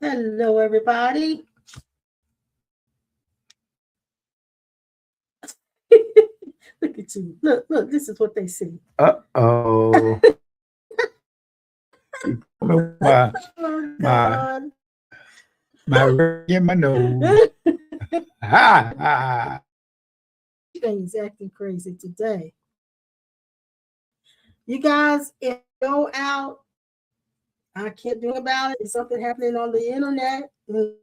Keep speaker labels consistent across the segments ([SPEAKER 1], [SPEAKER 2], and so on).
[SPEAKER 1] Hello, everybody. Look at you. Look, this is what they see.
[SPEAKER 2] Uh-oh. my,
[SPEAKER 1] Oh,
[SPEAKER 2] my,
[SPEAKER 1] God.
[SPEAKER 2] my ring in my nose. Ha, ha.
[SPEAKER 1] Things acting crazy today. You guys, if you go out, I can't do about it. It's something happening on the internet. This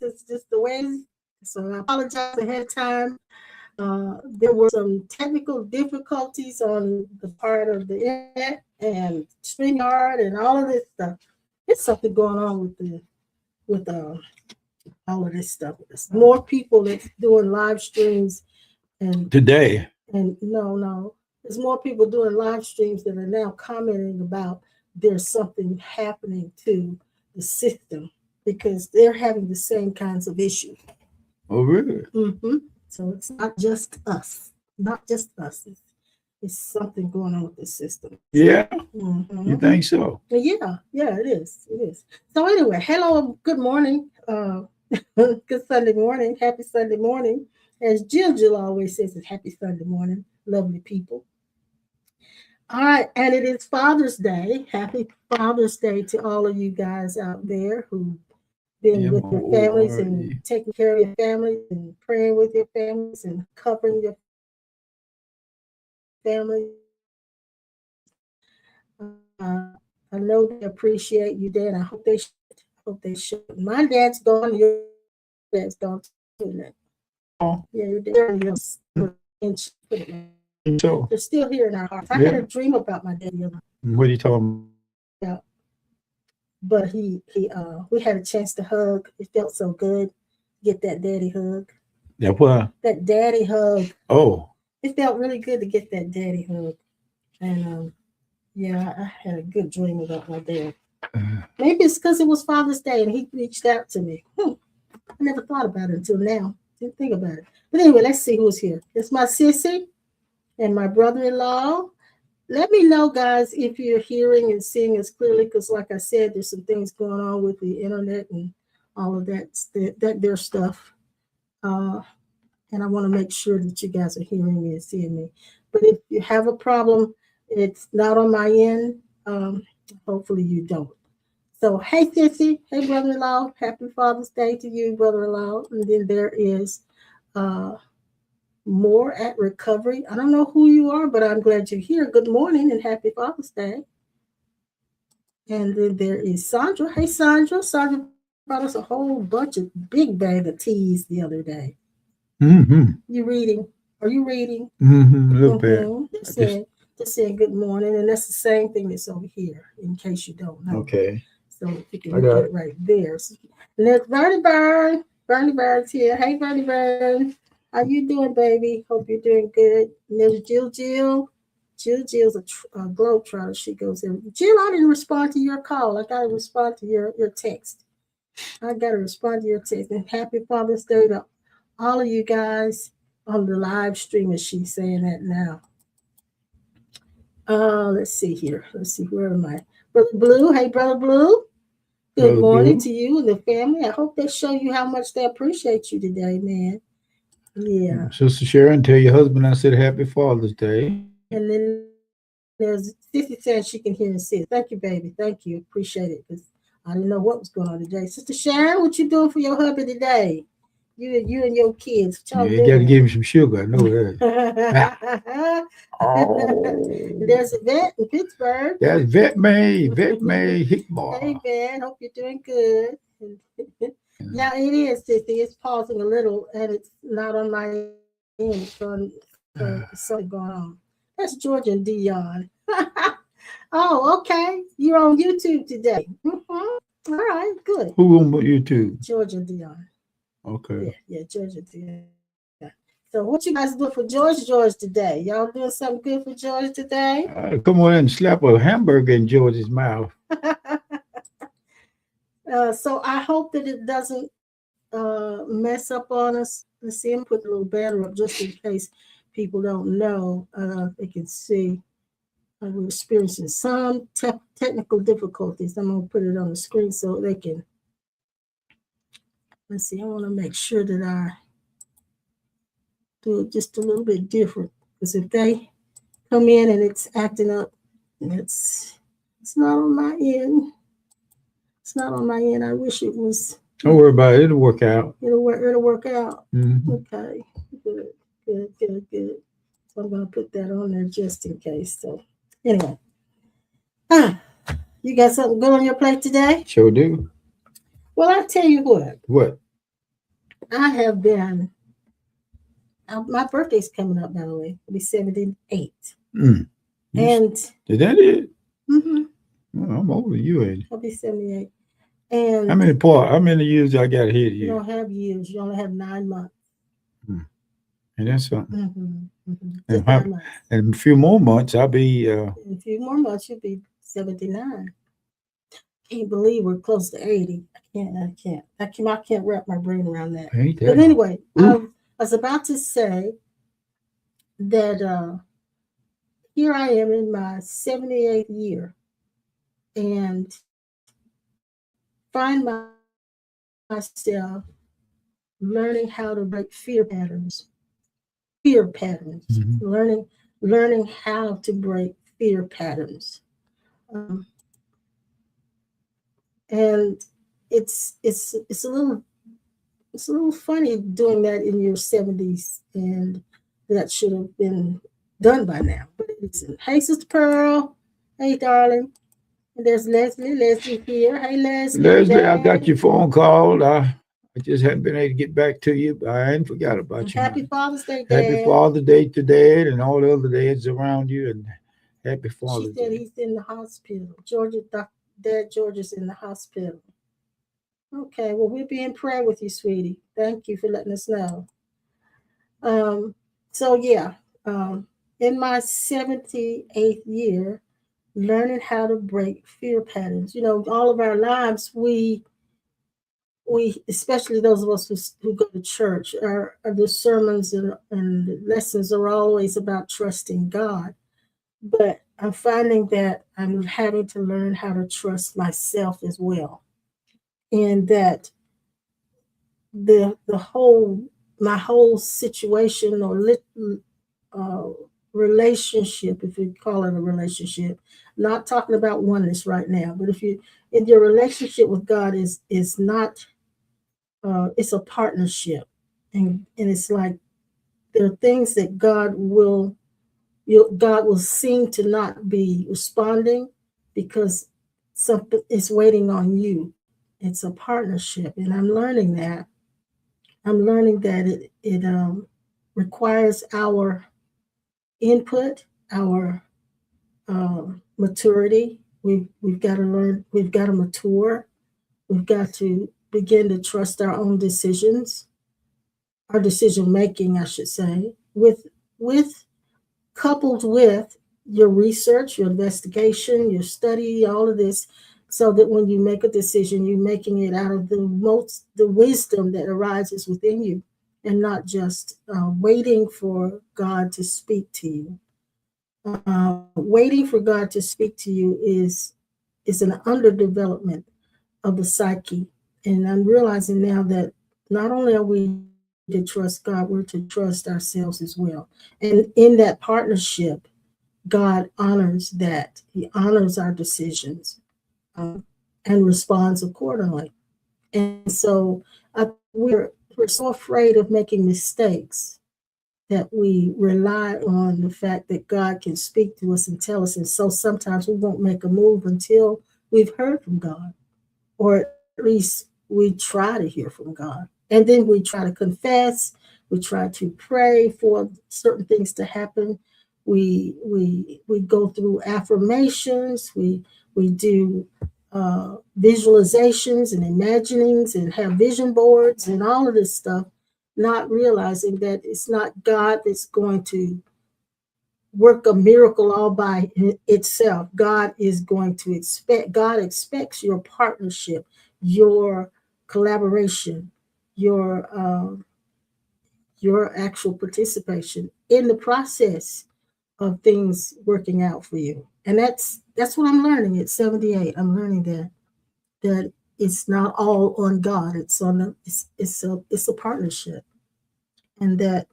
[SPEAKER 1] is just the way. So I apologize ahead of time. There were some technical difficulties on the part of the internet and StreamYard and all of this stuff. There's something going on with all of this stuff. There's more people that's doing live streams and
[SPEAKER 2] Today.
[SPEAKER 1] and no, there's more people doing live streams that are now commenting about there's something happening to the system because they're having the same kinds of issues.
[SPEAKER 2] Oh, really?
[SPEAKER 1] Mm-hmm. So it's not just us. Not just us. It's something going on with the system.
[SPEAKER 2] Yeah,
[SPEAKER 1] Mm-hmm.
[SPEAKER 2] you think so?
[SPEAKER 1] Yeah, it is. It is. So anyway, hello, good morning. Good Sunday morning. Happy Sunday morning. As Jill always says, it's happy Sunday morning, lovely people. All right, and it is Father's Day. Happy Father's Day to all of you guys out there who been with your families and taking care of your families and praying with your families and covering your family. I know they appreciate you, Dad. I hope they should. I hope they should. My dad's gone. Your dad's gone too.
[SPEAKER 2] Oh.
[SPEAKER 1] Yeah, your dad's
[SPEAKER 2] So
[SPEAKER 1] they're still here in our hearts. I had a dream about my dad.
[SPEAKER 2] What are you talking
[SPEAKER 1] about? But we had a chance to hug. It felt so good. Get that daddy hug.
[SPEAKER 2] That what?
[SPEAKER 1] That daddy hug.
[SPEAKER 2] Oh.
[SPEAKER 1] It felt really good to get that daddy hug. And yeah, I had a good dream about my dad. Maybe it's because it was Father's Day and he reached out to me. I never thought about it until now. Didn't think about it. But anyway, let's see who's here. It's my sissy and my brother-in-law. Let me know, guys, if you're hearing and seeing us clearly, because like I said, there's some things going on with the internet and all of that their stuff. And I want to make sure that you guys are hearing me and seeing me. But if you have a problem, it's not on my end. Hopefully you don't. So, hey, sissy. Hey, brother-in-law. Happy Father's Day to you, brother-in-law. And then there is more at recovery. I don't know who you are, but I'm glad you're here. Good morning and happy Father's Day. And then there is Sandra. Hey, Sandra. Sandra brought us a whole bunch of big bag of teas the other day.
[SPEAKER 2] Mm-hmm.
[SPEAKER 1] You reading? Are you reading?
[SPEAKER 2] Mm-hmm. A little bit.
[SPEAKER 1] Just saying good morning. And that's the same thing that's over here, in case you don't know.
[SPEAKER 2] Okay.
[SPEAKER 1] So you can look at it right there. So, and there's Bernie Byrne. Bernie Byrne's here. Hey, Bernie Byrne. How you doing, baby? Hope you're doing good. And there's Jill. Jill's a globetrotter. She goes in. Jill, I didn't respond to your call. I got to respond to your text. And happy Father's Day to all of you guys on the live stream, as she's saying that now. Let's see here. Let's see. Where am I? Brother Blue. Hey, Brother Blue. Good morning to you and the family. I hope they show you how much they appreciate you today, man. Yeah.
[SPEAKER 2] Sister Sharon, tell your husband I said happy Father's Day.
[SPEAKER 1] And then there's Sissy saying she can hear and see. Thank you, baby. Thank you. Appreciate it. Because I didn't know what was going on today. Sister Sharon, what you doing for your hubby today? You and your kids.
[SPEAKER 2] Yeah, you got to give him some sugar. I know
[SPEAKER 1] that. There's a vet in Pittsburgh.
[SPEAKER 2] That's Vet May Hickbar.
[SPEAKER 1] Hey, Vet. Hope you're doing good. Yeah, it is, Sissy. It's pausing a little, and it's not on my end. It's on something going on. That's George and Dion. Oh, okay. You're on YouTube today. Mm-hmm. All right, good.
[SPEAKER 2] Who on YouTube?
[SPEAKER 1] George and Dion.
[SPEAKER 2] Okay.
[SPEAKER 1] Yeah, George and Dion. So what you guys doing for George today? Y'all doing something good for George today?
[SPEAKER 2] Come on and slap a hamburger in George's mouth.
[SPEAKER 1] So I hope that it doesn't mess up on us. Let's see, I'm putting a little banner up just in case people don't know. They can see we're experiencing some technical difficulties. I'm going to put it on the screen so they can let's see, I want to make sure that I do it just a little bit different. Because if they come in and it's acting up, it's not on my end. It's not on my end. I wish it was.
[SPEAKER 2] Don't worry about it. It'll work out.
[SPEAKER 1] It'll work out.
[SPEAKER 2] Mhm.
[SPEAKER 1] Okay. Good. So I'm gonna put that on there just in case. So anyway. You got something good on your plate today?
[SPEAKER 2] Sure do.
[SPEAKER 1] Well, I tell you what.
[SPEAKER 2] What?
[SPEAKER 1] I have been. My birthday's coming up, by the way. It'll be 78.
[SPEAKER 2] Mm.
[SPEAKER 1] And
[SPEAKER 2] Is that it?
[SPEAKER 1] mm-hmm,
[SPEAKER 2] Well, I'm older than you, ain't
[SPEAKER 1] I'll be 78. And
[SPEAKER 2] How many years I got ahead of
[SPEAKER 1] you
[SPEAKER 2] you?
[SPEAKER 1] don't have years. You only have 9 months.
[SPEAKER 2] And that's something.
[SPEAKER 1] Just
[SPEAKER 2] how-
[SPEAKER 1] 9 months.
[SPEAKER 2] And a few more months, I'll be.
[SPEAKER 1] In a few more months, you'll be 79. Can't believe we're close to 80. I can't wrap my brain around that.
[SPEAKER 2] Ain't that?
[SPEAKER 1] But anyway, I
[SPEAKER 2] Ooh.
[SPEAKER 1] was about to say that here I am in my 78th year and find myself learning how to break fear patterns.
[SPEAKER 2] Mhm.
[SPEAKER 1] Learning how to break fear patterns. And it's a little funny doing that in your 70s, and that should have been done by now. But it isn't. Hey, Sister Pearl. Hey, darling. And there's Leslie. Leslie here. Hey, Leslie.
[SPEAKER 2] Leslie, I got your phone call. I just haven't been able to get back to you. I ain't forgot about you.
[SPEAKER 1] Happy
[SPEAKER 2] honey.
[SPEAKER 1] Father's Day, Dad.
[SPEAKER 2] Happy Father's Day to Dad and all the other dads around you, and happy
[SPEAKER 1] She
[SPEAKER 2] Father's
[SPEAKER 1] said
[SPEAKER 2] Day.
[SPEAKER 1] he's in the hospital. Dad George is in the hospital. Okay, well, we'll be in prayer with you, sweetie. Thank you for letting us know. So yeah, in my 78th year, learning how to break fear patterns. You know, all of our lives, we especially those of us who go to church, the sermons and the lessons are always about trusting God. But I'm finding that I'm having to learn how to trust myself as well, and that my whole situation or uh, relationship, if you call it a relationship, not talking about oneness right now, but if your relationship with God is not, it's a partnership, and it's like there are things that God will seem to not be responding because something is waiting on you. It's a partnership, and I'm learning that. It requires our input, our maturity. We've got to learn. We've got to mature. We've got to begin to trust our own decisions, our decision making, I should say, with coupled with your research, your investigation, your study, all of this, so that when you make a decision, you're making it out of the wisdom that arises within you, and not just waiting for God to speak to you. Waiting for God to speak to you is an underdevelopment of the psyche, and I'm realizing now that not only are we to trust God, we're to trust ourselves as well. And in that partnership, God honors that. He honors our decisions and responds accordingly. And so we're so afraid of making mistakes that we rely on the fact that God can speak to us and tell us. And so sometimes we won't make a move until we've heard from God, or at least we try to hear from God. And then we try to confess, we try to pray for certain things to happen. We go through affirmations, we do visualizations and imaginings and have vision boards and all of this stuff, not realizing that it's not God that's going to work a miracle all by itself. God expects your partnership, your collaboration, your actual participation in the process of things working out for you. And that's what I'm learning at 78. I'm learning that it's not all on God. It's on it's a partnership, and that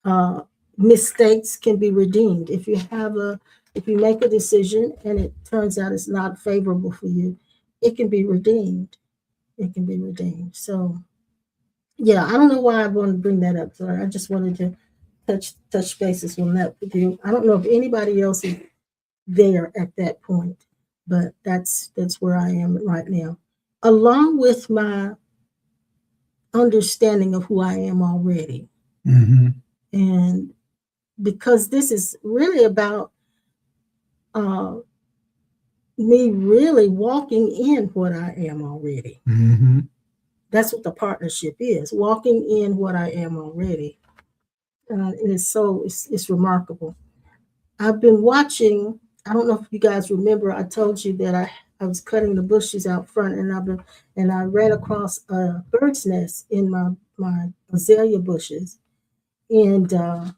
[SPEAKER 1] uh, mistakes can be redeemed. If you make a decision and it turns out it's not favorable for you, it can be redeemed. It can be redeemed. So yeah, I don't know why I wanted to bring that up. So I just wanted to touch bases on that with you. I don't know if anybody else is there at that point, but that's where I am right now. Along with my understanding of who I am already.
[SPEAKER 2] Mm-hmm.
[SPEAKER 1] And because this is really about uh, me really walking in what I am already.
[SPEAKER 2] Mm-hmm.
[SPEAKER 1] That's what the partnership is, walking in what I am already. It is it's remarkable. I've been watching. I don't know if you guys remember. I told you that I was cutting the bushes out front, and I ran across a bird's nest in my azalea bushes, and so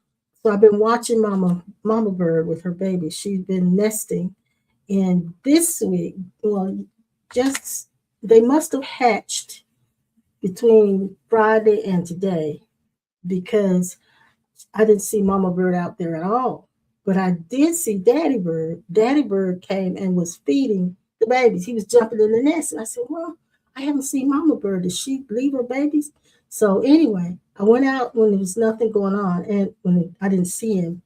[SPEAKER 1] I've been watching Mama Bird with her baby. She's been nesting, and this week, well, just they must have hatched between Friday and today because I didn't see Mama Bird out there at all. But I did see Daddy Bird. Daddy Bird came and was feeding the babies. He was jumping in the nest. And I said, well, I haven't seen Mama Bird. Did she leave her babies? So anyway, I went out when there was nothing going on. And when I didn't see him,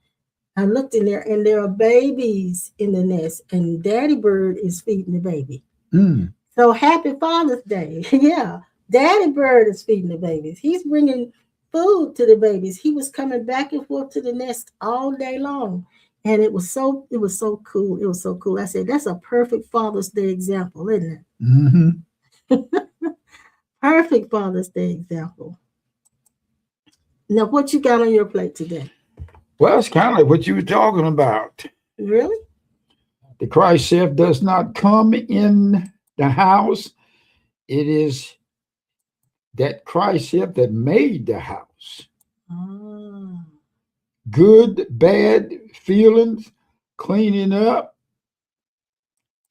[SPEAKER 1] I looked in there and there are babies in the nest. And Daddy Bird is feeding the baby.
[SPEAKER 2] Mm.
[SPEAKER 1] So happy Father's Day. Yeah. Daddy Bird is feeding the babies. He's bringing food to the babies. He was coming back and forth to the nest all day long. And it was so cool. It was so cool. I said, that's a perfect Father's Day example, isn't it?
[SPEAKER 2] Mm-hmm.
[SPEAKER 1] Perfect Father's Day example. Now, what you got on your plate today?
[SPEAKER 2] Well, it's kind of like what you were talking about.
[SPEAKER 1] Really?
[SPEAKER 2] The Christ self does not come in the house. It is that Christ self that made the house.
[SPEAKER 1] Ah,
[SPEAKER 2] Good, bad feelings, cleaning up,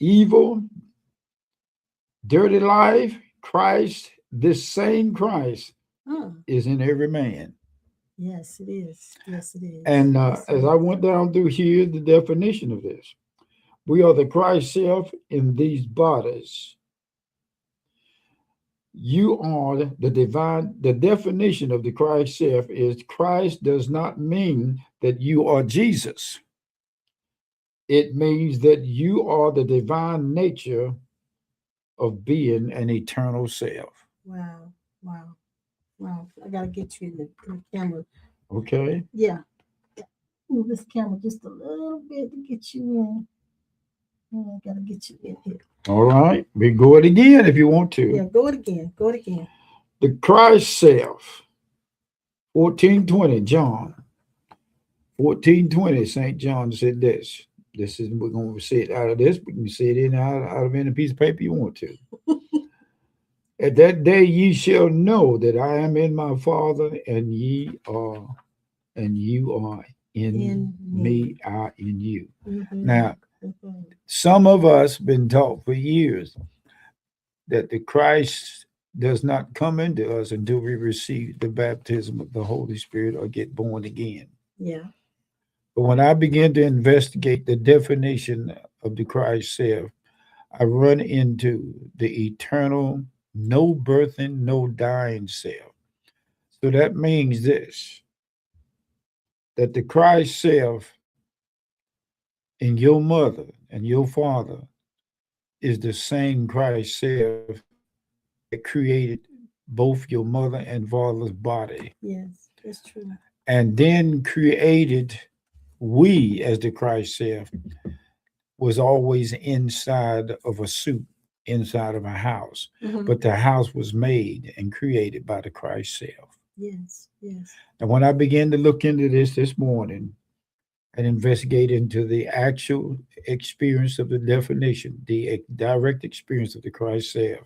[SPEAKER 2] evil, dirty life. Christ, this same Christ,
[SPEAKER 1] ah,
[SPEAKER 2] is in every man.
[SPEAKER 1] yes, it is. Yes, it is.
[SPEAKER 2] And
[SPEAKER 1] Yes, it
[SPEAKER 2] as I
[SPEAKER 1] is.
[SPEAKER 2] went down through here, the definition of this, we are the Christ self in these bodies. You are the divine. The definition of the Christ self is Christ does not mean that you are Jesus. It means that you are the divine nature of being an eternal self.
[SPEAKER 1] Wow. Wow. Wow. I got to get you in the camera.
[SPEAKER 2] Okay.
[SPEAKER 1] Yeah. Move this camera just a little bit to get you in. I gotta get you in here.
[SPEAKER 2] All right. We go it again if you want to.
[SPEAKER 1] Yeah, go it again. Go it again.
[SPEAKER 2] The Christ self, 1420, John. 1420, St. John said this. This is, we're going to say it out of this. We can say it out of any piece of paper you want to. At that day ye shall know that I am in my Father, and you are in me, I in you.
[SPEAKER 1] Mm-hmm.
[SPEAKER 2] Now,
[SPEAKER 1] Mm-hmm.
[SPEAKER 2] some of us been taught for years that the Christ does not come into us until we receive the baptism of the Holy Spirit or get born again.
[SPEAKER 1] Yeah.
[SPEAKER 2] But when I began to investigate the definition of the Christ self, I run into the eternal, no birthing, no dying self. So that means this, that the Christ self in your mother and your father is the same Christ self that created both your mother and father's body,
[SPEAKER 1] Yes, that's true.
[SPEAKER 2] and then created we as the Christ self was always inside of a suit, inside of a house.
[SPEAKER 1] Mm-hmm.
[SPEAKER 2] But the house was made and created by the Christ self.
[SPEAKER 1] Yes. Yes.
[SPEAKER 2] And when I began to look into this morning and investigate into the actual experience of the definition, the direct experience of the Christ self,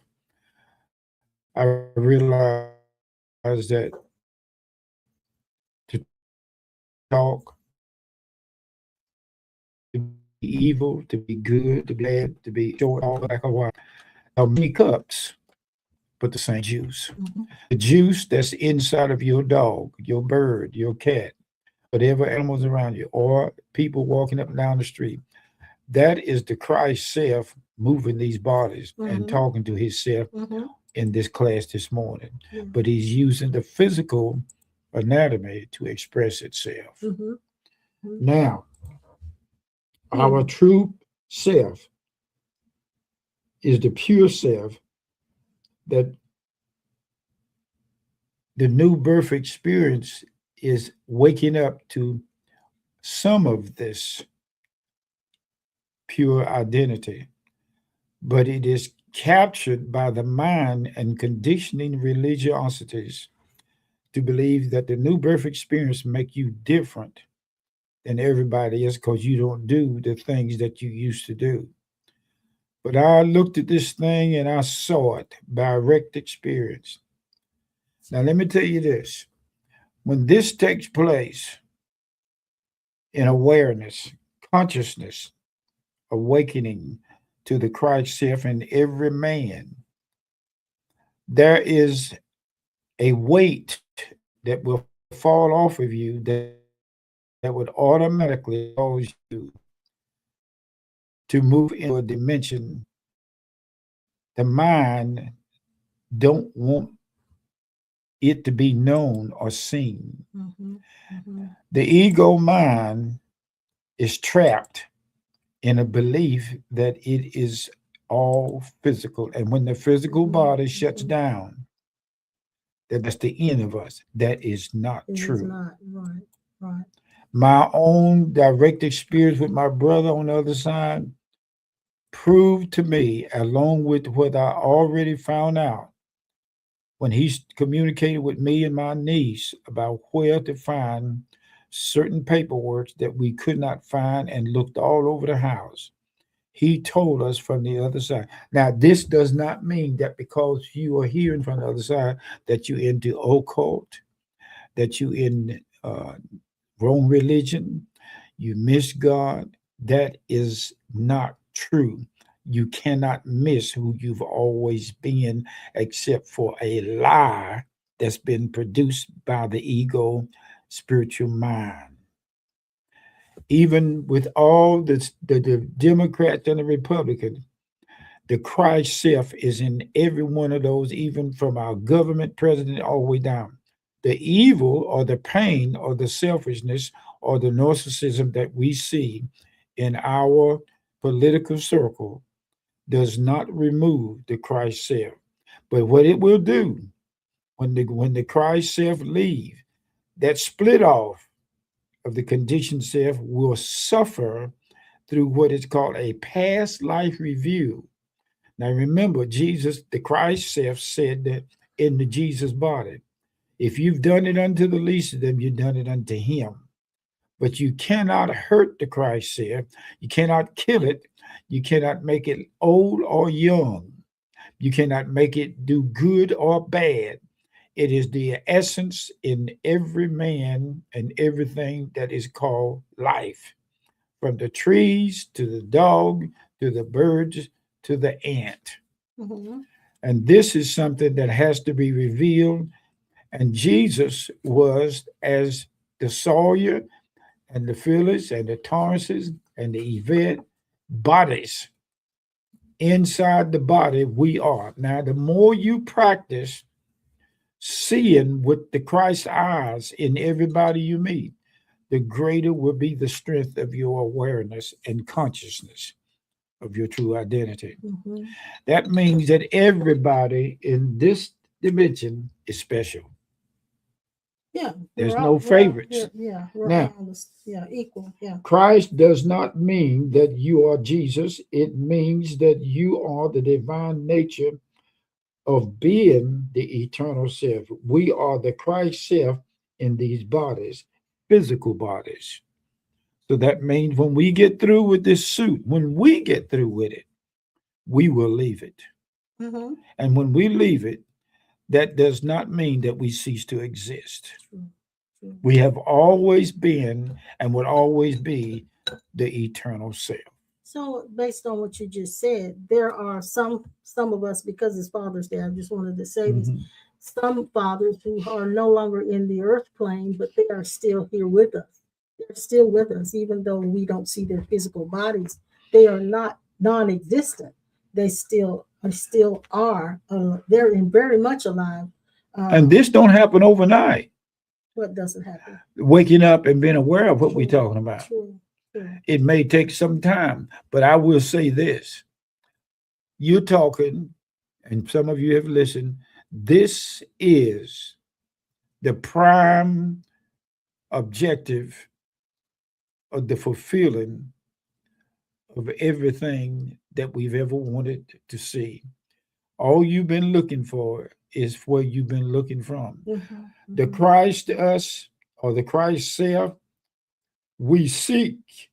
[SPEAKER 2] I realized that to talk, to be evil, to be good, to be bad, to be short, all black or white, Many cups, but the same juice.
[SPEAKER 1] Mhm.
[SPEAKER 2] The juice that's inside of your dog, your bird, your cat, whatever animals around you, or people walking up and down the street. That is the Christ self moving these bodies and
[SPEAKER 1] Mhm.
[SPEAKER 2] talking to himself
[SPEAKER 1] Mhm.
[SPEAKER 2] in this class this morning.
[SPEAKER 1] Yeah.
[SPEAKER 2] But he's using the physical anatomy to express itself.
[SPEAKER 1] Mhm. Mhm.
[SPEAKER 2] Now, our
[SPEAKER 1] Hmm.
[SPEAKER 2] true self is the pure self that the new birth experience is waking up to some of this pure identity, but it is captured by the mind and conditioning religiosities to believe that the new birth experience make you different than everybody else because you don't do the things that you used to do. But I looked at this thing and I saw it by direct experience. Now let me tell you this. When this takes place in awareness, consciousness, awakening to the Christ self in every man, there is a weight that will fall off of you that would automatically cause you to move into a dimension the mind don't want it to be known or seen.
[SPEAKER 1] Mhm. Mhm.
[SPEAKER 2] The ego mind is trapped in a belief that it is all physical. And when the physical
[SPEAKER 1] Mhm.
[SPEAKER 2] body shuts
[SPEAKER 1] Mhm.
[SPEAKER 2] down, that that's the end of us. That is not
[SPEAKER 1] It is
[SPEAKER 2] true.
[SPEAKER 1] not right. Right.
[SPEAKER 2] My own direct experience with my brother on the other side proved to me, along with what I already found out, when he communicated with me and my niece about where to find certain paperwork that we could not find and looked all over the house. He told us from the other side. Now, this does not mean that because you are hearing from the other side that you're into occult, that you in wrong religion, you miss God. That is not true. You cannot miss who you've always been, except for a lie that's been produced by the ego spiritual mind. Even with all this, the Democrats and the Republicans, the Christ self is in every one of those, even from our government president all the way down. The evil or the pain or the selfishness or the narcissism that we see in our political circle does not remove the Christ self. But what it will do when the Christ self leave, that split off of the conditioned self will suffer through what is called a past life review. Now remember, Jesus, the Christ self, said that in the Jesus body, if you've done it unto the least of them, you've done it unto him. But you cannot hurt the Christ self. You cannot kill it. You cannot make it old or young. You cannot make it do good or bad. It is the essence in every man and everything that is called life, from the trees to the dog to the birds to the ant.
[SPEAKER 1] Mhm.
[SPEAKER 2] And this is something that has to be revealed. And Jesus was as the Sawyer and the Phyllis and the Torrances and the Yvette bodies. Inside the body, we are. Now, the more you practice seeing with the Christ eyes in everybody you meet, the greater will be the strength of your awareness and consciousness of your true identity.
[SPEAKER 1] Mhm.
[SPEAKER 2] That means that everybody in this dimension is special.
[SPEAKER 1] Yeah.
[SPEAKER 2] There's no favorites.
[SPEAKER 1] We're
[SPEAKER 2] Now,
[SPEAKER 1] all this. Yeah. Equal. Yeah.
[SPEAKER 2] Christ does not mean that you are Jesus. It means that you are the divine nature of being the eternal self. We are the Christ self in these bodies, physical bodies. So that means when we get through with this suit, when we get through with it, we will leave it.
[SPEAKER 1] Mhm.
[SPEAKER 2] And when we leave it, that does not mean that we cease to exist.
[SPEAKER 1] True. True.
[SPEAKER 2] We have always been and will always be the eternal self.
[SPEAKER 1] So based on what you just said, there are some of us, because it's Father's Day, I just wanted to say this,
[SPEAKER 2] Mhm.
[SPEAKER 1] some fathers who are no longer in the earth plane, but they are still here with us. They're still with us, even though we don't see their physical bodies. They are not non-existent. They still are. They're very much alive. Uh,
[SPEAKER 2] And this don't happen overnight.
[SPEAKER 1] what doesn't happen?
[SPEAKER 2] Waking up and being aware of what we're
[SPEAKER 1] True,
[SPEAKER 2] talking about.
[SPEAKER 1] true, true.
[SPEAKER 2] It may take some time, but I will say this. You're talking, and some of you have listened. This is the prime objective of the fulfilling of everything that we've ever wanted to see. All you've been looking for is where you've been looking from.
[SPEAKER 1] Mm-hmm,
[SPEAKER 2] The
[SPEAKER 1] mm-hmm,
[SPEAKER 2] Christ us, or the Christ self we seek,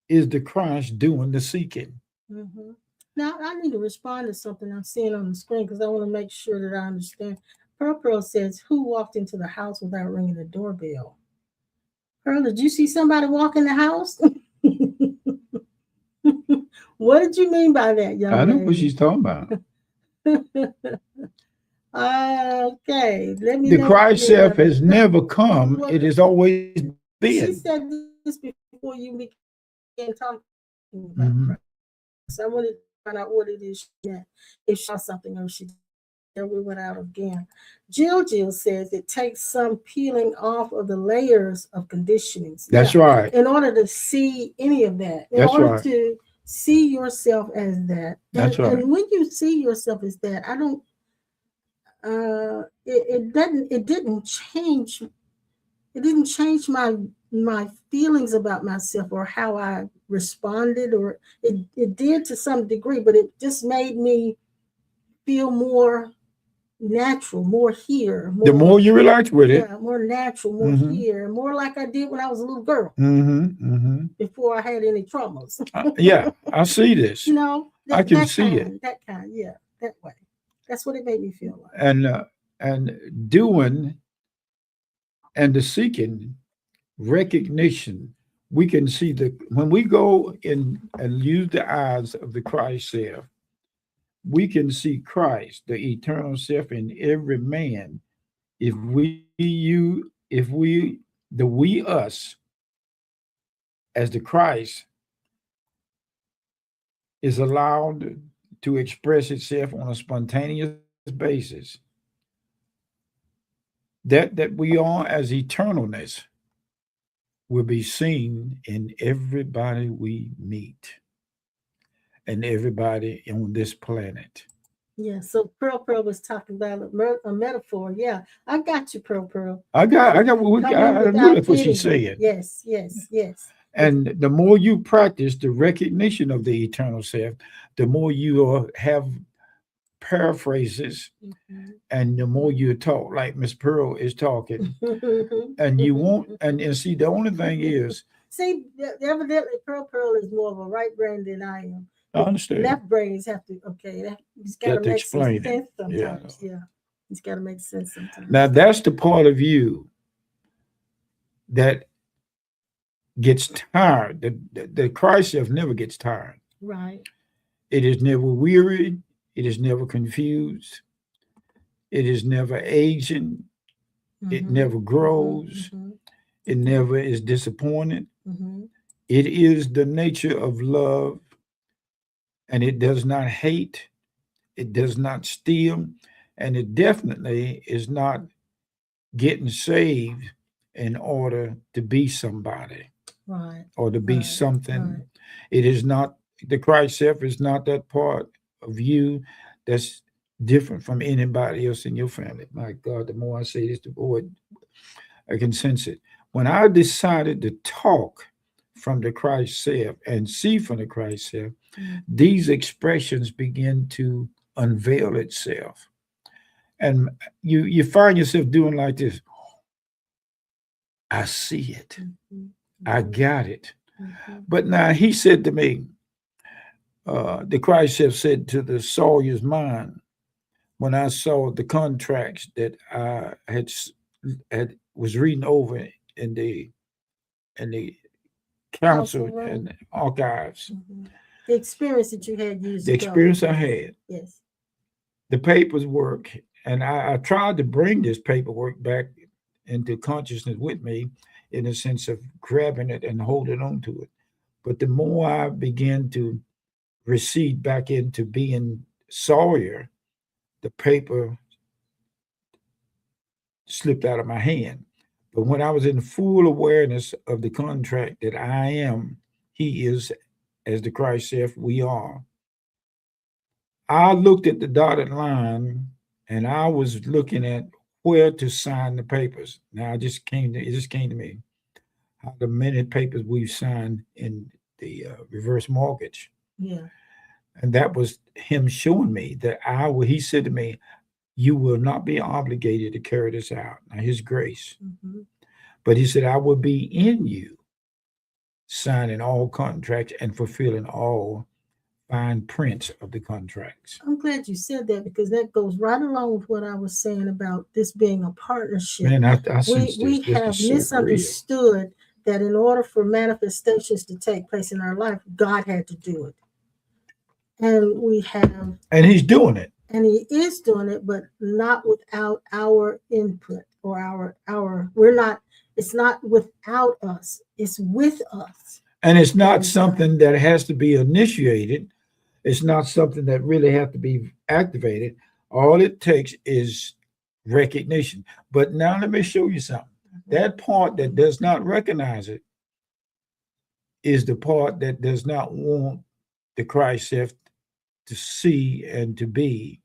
[SPEAKER 2] is the Christ doing the seeking.
[SPEAKER 1] mm-hmm. Now I need to respond to something I'm seeing on the screen because I want to make sure that I understand. Pearl says, "Who walked into the house without ringing the doorbell?" Pearl, did you see somebody walk in the house? What did you mean by that,
[SPEAKER 2] I
[SPEAKER 1] young
[SPEAKER 2] know what
[SPEAKER 1] lady?
[SPEAKER 2] she's talking about.
[SPEAKER 1] Okay, let me
[SPEAKER 2] The
[SPEAKER 1] know what you
[SPEAKER 2] Christ
[SPEAKER 1] mean by
[SPEAKER 2] self
[SPEAKER 1] that.
[SPEAKER 2] has
[SPEAKER 1] Now,
[SPEAKER 2] never come,
[SPEAKER 1] what
[SPEAKER 2] it has always been.
[SPEAKER 1] she said this before you began talking about Christ. I wanted to find out what it is she meant. If she saw something or she there we went out again. Jill says it takes some peeling off of the layers of conditionings. Yeah,
[SPEAKER 2] That's right.
[SPEAKER 1] in order to see any of that, in
[SPEAKER 2] That's
[SPEAKER 1] order
[SPEAKER 2] right.
[SPEAKER 1] to see yourself as that. And
[SPEAKER 2] That's right.
[SPEAKER 1] and when you see yourself as that, I don't it didn't change my feelings about myself or how I responded, or it did to some degree, but it just made me feel more natural, more here,
[SPEAKER 2] The
[SPEAKER 1] more,
[SPEAKER 2] more you relax with it,
[SPEAKER 1] yeah, more natural, more
[SPEAKER 2] mm-hmm,
[SPEAKER 1] here, more like I did when I was a little girl
[SPEAKER 2] mm-hmm, mm-hmm.
[SPEAKER 1] before I had any traumas.
[SPEAKER 2] Yeah, I see this.
[SPEAKER 1] You know,
[SPEAKER 2] I
[SPEAKER 1] that
[SPEAKER 2] can
[SPEAKER 1] that
[SPEAKER 2] see it.
[SPEAKER 1] kind, that kind, yeah, that way. That's what it made me feel like.
[SPEAKER 2] And doing and the seeking recognition, we can see the when we go in and use the eyes of the Christ self, we can see Christ, the eternal self, in every man. If we the we us as the Christ is allowed to express itself on a spontaneous basis, that we are as eternalness will be seen in everybody we meet and everybody on this planet.
[SPEAKER 1] Yeah, so Pearl was talking about a metaphor. Yeah, I got you, Pearl. Coming
[SPEAKER 2] I knew
[SPEAKER 1] without
[SPEAKER 2] that's what she's
[SPEAKER 1] hitting.
[SPEAKER 2] saying.
[SPEAKER 1] Yes, yes, yes. It,
[SPEAKER 2] And the more you practice the recognition of the eternal self, the more you have paraphrases,
[SPEAKER 1] mhm.
[SPEAKER 2] and the more you talk like Miss Pearl is talking,
[SPEAKER 1] Mhm.
[SPEAKER 2] and you won't. And see, the only thing is,
[SPEAKER 1] See, evidently Pearl is more of a right brain than I am.
[SPEAKER 2] I
[SPEAKER 1] The
[SPEAKER 2] understand.
[SPEAKER 1] left brains have to, okay, it's got to
[SPEAKER 2] Got to
[SPEAKER 1] make some
[SPEAKER 2] explain it.
[SPEAKER 1] sense
[SPEAKER 2] Yeah.
[SPEAKER 1] sometimes. Yeah, it's got to make sense
[SPEAKER 2] Now
[SPEAKER 1] sometimes.
[SPEAKER 2] that's the part of you that gets tired. The Christ self never gets tired.
[SPEAKER 1] Right.
[SPEAKER 2] It is never weary. It is never confused. It is never aging. It
[SPEAKER 1] Mm-hmm.
[SPEAKER 2] never
[SPEAKER 1] Mm-hmm.
[SPEAKER 2] grows.
[SPEAKER 1] Mm-hmm.
[SPEAKER 2] It never is disappointed.
[SPEAKER 1] Mm-hmm.
[SPEAKER 2] It is the nature of love, and it does not hate. It does not steal, and it definitely is not getting saved in order to be somebody
[SPEAKER 1] Right.
[SPEAKER 2] or to be
[SPEAKER 1] Right.
[SPEAKER 2] something.
[SPEAKER 1] Right.
[SPEAKER 2] It is not the Christ self is not that part of you that's different from anybody else in your family. My God, the more I say this, the more I can sense it. When I decided to talk from the Christ self and see from the Christ self,
[SPEAKER 1] Mm-hmm.
[SPEAKER 2] these expressions begin to unveil itself. And you find yourself doing like this. I see it.
[SPEAKER 1] Mm-hmm.
[SPEAKER 2] I got it.
[SPEAKER 1] Mm-hmm.
[SPEAKER 2] But now he said to me, the Christ self said to the Sawyer's mind, when I saw the contracts that I had was reading over in the council
[SPEAKER 1] Council room.
[SPEAKER 2] and archives.
[SPEAKER 1] The experience that you had years
[SPEAKER 2] The
[SPEAKER 1] ago.
[SPEAKER 2] experience I had,
[SPEAKER 1] Yes.
[SPEAKER 2] the paperwork, and I tried to bring this paperwork back into consciousness with me in a sense of grabbing it and holding on to it. But the more I began to recede back into being Sawyer, the paper slipped out of my hand. But when I was in full awareness of the contract that I am, he is, as the Christ saith, we are. I looked at the dotted line and I was looking at where to sign the papers. Now it just came to me how the many papers we've signed in the reverse mortgage.
[SPEAKER 1] Yeah.
[SPEAKER 2] And that was him showing me that he said to me, you will not be obligated to carry this out. Now, his grace. But he said, I will be in you, signing all contracts and fulfilling all fine prints of the contracts.
[SPEAKER 1] I'm glad you said that because that goes right along with what I was saying about this being a partnership.
[SPEAKER 2] Man, I sense
[SPEAKER 1] we
[SPEAKER 2] this
[SPEAKER 1] have
[SPEAKER 2] is so
[SPEAKER 1] misunderstood that in order for manifestations to take place in our life, God had to do it. And we have.
[SPEAKER 2] And he's doing it.
[SPEAKER 1] And he is doing it, but not without our input or we're not, it's not without us, it's with us.
[SPEAKER 2] And it's not something that has to be initiated. It's not something that really has to be activated. All it takes is recognition. But now let me show you something. That part that does not recognize it is the part that does not want the Christ self to see and to be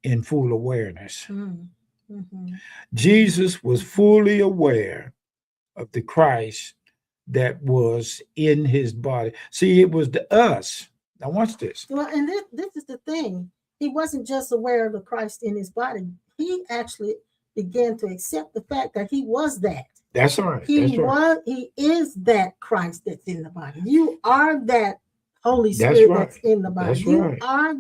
[SPEAKER 2] in full awareness. Jesus was fully aware of the Christ that was in his body. See, it was the us. Now watch this.
[SPEAKER 1] Well, and this is the thing. He wasn't just aware of the Christ in his body. He actually began to accept the fact that he was that.
[SPEAKER 2] That's right.
[SPEAKER 1] He is that Christ that's in the body. You are that Holy Spirit that's in the body. You are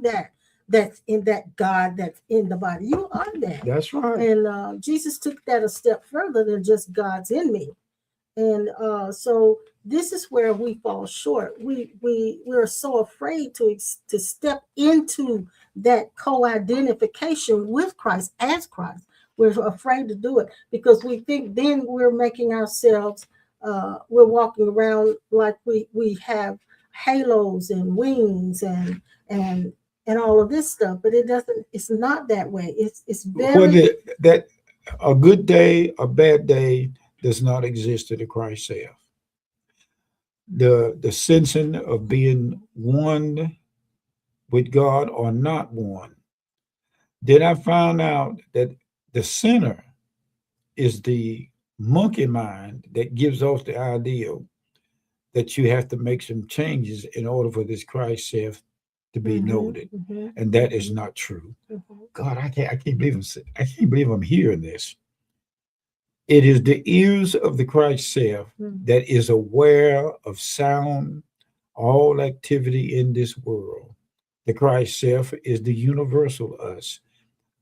[SPEAKER 1] that's in that God that's in the body. You are that.
[SPEAKER 2] That's right.
[SPEAKER 1] And Jesus took that a step further than just God's in me. And so this is where we fall short. We're so afraid to step into that co-identification with Christ as Christ. We're afraid to do it because we think then we're making ourselves, we're walking around like we have halos and wings and all of this stuff, but it's not that way. It's very
[SPEAKER 2] that a good day, a bad day does not exist to the Christ self. The sensing of being one with God or not one. Then I found out that the sinner is the monkey mind that gives off the ideal that you have to make some changes in order for this Christ self to be noted, and that is not true. God, I can't believe I'm hearing this. It is the ears of the Christ self that is aware of sound, all activity in this world. The Christ self is the universal us,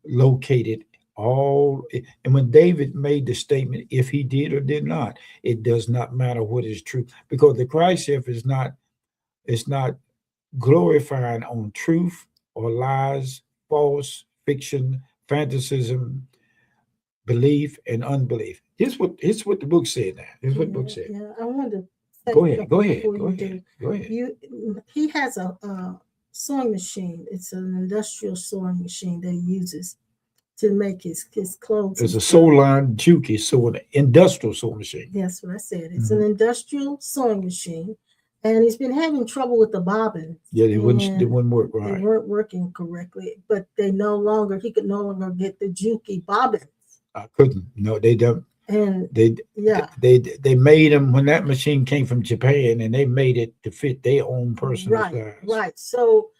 [SPEAKER 2] located all. And when David made the statement, if he did or did not, it does not matter what is true, because the Christ self is not glorifying on truth or lies, false, fiction, fantasism, belief, and unbelief. Here's what the book said now. Here's what the book said.
[SPEAKER 1] Yeah, I wanted to say
[SPEAKER 2] Go ahead.
[SPEAKER 1] He has a sewing machine. It's an industrial sewing machine that he uses to make his clothes.
[SPEAKER 2] It's a sew line Juki, so an industrial sewing machine.
[SPEAKER 1] That's what I said. It's an industrial sewing machine. And he's been having trouble with the bobbins.
[SPEAKER 2] Yeah, they wouldn't work right.
[SPEAKER 1] They weren't working correctly, but he could no longer get the Juki bobbins.
[SPEAKER 2] I couldn't. No, they don't.
[SPEAKER 1] And
[SPEAKER 2] they made them when that machine came from Japan, and they made it to fit their own personal size.
[SPEAKER 1] Right. So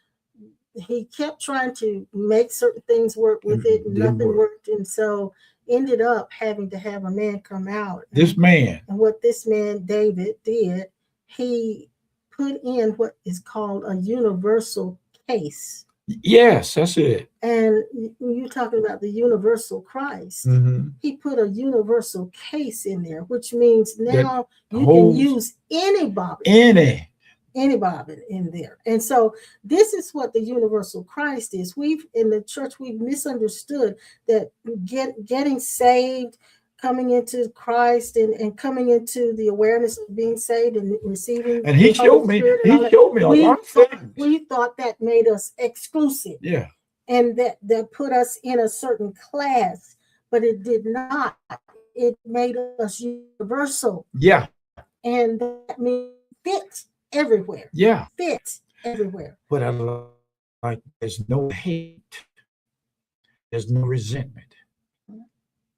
[SPEAKER 1] he kept trying to make certain things work with it, and nothing worked, and so ended up having to have a man come out. And what this man David did, he put in what is called a universal case.
[SPEAKER 2] Yes, that's it.
[SPEAKER 1] And when you're talking about the universal Christ, he put a universal case in there, which means
[SPEAKER 2] That
[SPEAKER 1] now you can
[SPEAKER 2] holds
[SPEAKER 1] use anybody
[SPEAKER 2] any.
[SPEAKER 1] in there. And so this is what the universal Christ is. We've in the church we've misunderstood that getting saved, coming into Christ, and coming into the awareness of being saved and receiving
[SPEAKER 2] And he
[SPEAKER 1] the Holy
[SPEAKER 2] showed me,
[SPEAKER 1] Spirit and all that,
[SPEAKER 2] a lot of things.
[SPEAKER 1] we thought that made us exclusive.
[SPEAKER 2] Yeah.
[SPEAKER 1] And that put us in a certain class, but it did not. It made us universal.
[SPEAKER 2] Yeah.
[SPEAKER 1] And that means fit everywhere.
[SPEAKER 2] Yeah.
[SPEAKER 1] Fit everywhere.
[SPEAKER 2] But I like there's no hate, there's no resentment,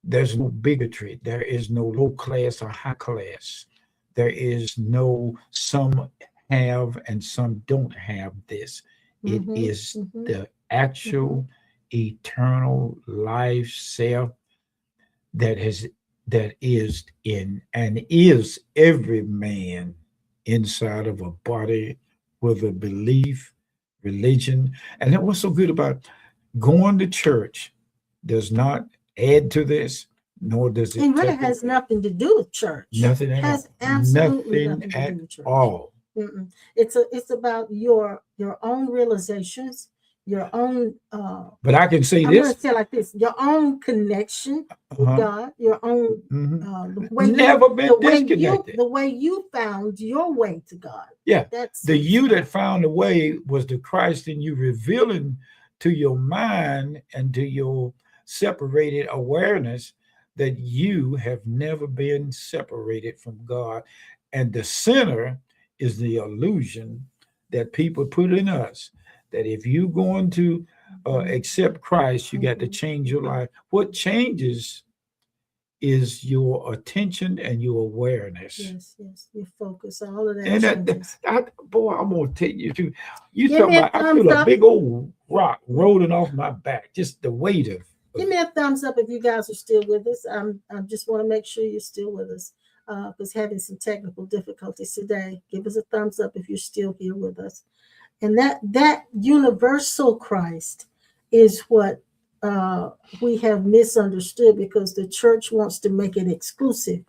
[SPEAKER 2] there's no bigotry, there is no low class or high class, there is no some have and some don't have this. It is the actual eternal life self that has that is in and is every man inside of a body with a belief, religion. And what's so good about going to church does not add to this, nor does it.
[SPEAKER 1] It really has nothing to do with church.
[SPEAKER 2] Nothing at
[SPEAKER 1] has
[SPEAKER 2] all.
[SPEAKER 1] Absolutely
[SPEAKER 2] Nothing
[SPEAKER 1] nothing
[SPEAKER 2] at
[SPEAKER 1] to do with church.
[SPEAKER 2] all.
[SPEAKER 1] It's about your own realizations, your own.
[SPEAKER 2] But I can say
[SPEAKER 1] I'm
[SPEAKER 2] this.
[SPEAKER 1] going to say like this: your own connection with God, your own the way
[SPEAKER 2] never been disconnected.
[SPEAKER 1] The way you found your way to God.
[SPEAKER 2] Yeah,
[SPEAKER 1] that's
[SPEAKER 2] the you that found the way was the Christ in you revealing to your mind and to your separated awareness that you have never been separated from God, and the center is the illusion that people put in us that if you're going to accept Christ, you got to change your life. What changes is your attention and your awareness.
[SPEAKER 1] Yes, your focus, all of that.
[SPEAKER 2] And boy, I'm gonna tell you too. You talking about? I feel a big old rock rolling off my back. Just the weight of.
[SPEAKER 1] Give me a thumbs up if you guys are still with us. I just want to make sure you're still with us because having some technical difficulties today. Give us a thumbs up if you're still here with us. And that universal Christ is what we have misunderstood because the church wants to make it exclusive.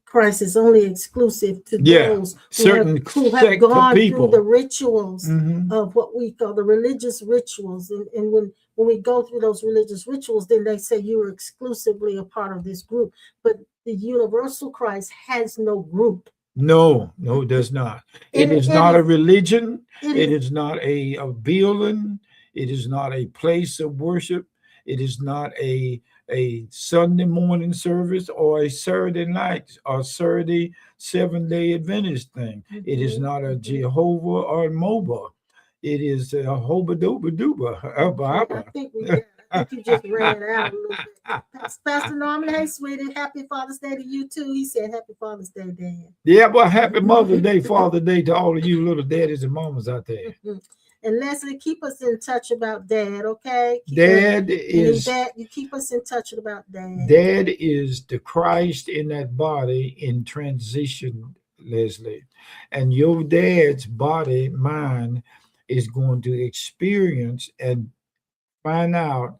[SPEAKER 1] Christ is only exclusive to those who have gone through the rituals of what we call the religious rituals. And when we go through those religious rituals, then they say you're exclusively a part of this group. But the universal Christ has no group.
[SPEAKER 2] No, it does not. It is not a religion. It is not a building. It is not a place of worship. It is not a Sunday morning service or a Saturday night or Saturday 7-day Adventist thing. It is not a Jehovah or Moba. It is a Hoba Doba Duba.
[SPEAKER 1] I think you just ran out a little bit. Pastor Norman, hey, sweetie, happy Father's Day to you too. He said happy Father's Day, Dan.
[SPEAKER 2] Yeah, well, happy Mother's Day, Father's Day to all of you little daddies and mamas out there.
[SPEAKER 1] And Leslie, keep us in touch about Dad, okay? You keep us in touch about Dad.
[SPEAKER 2] Dad is the Christ in that body in transition, Leslie. And your dad's body, mind, is going to experience and find out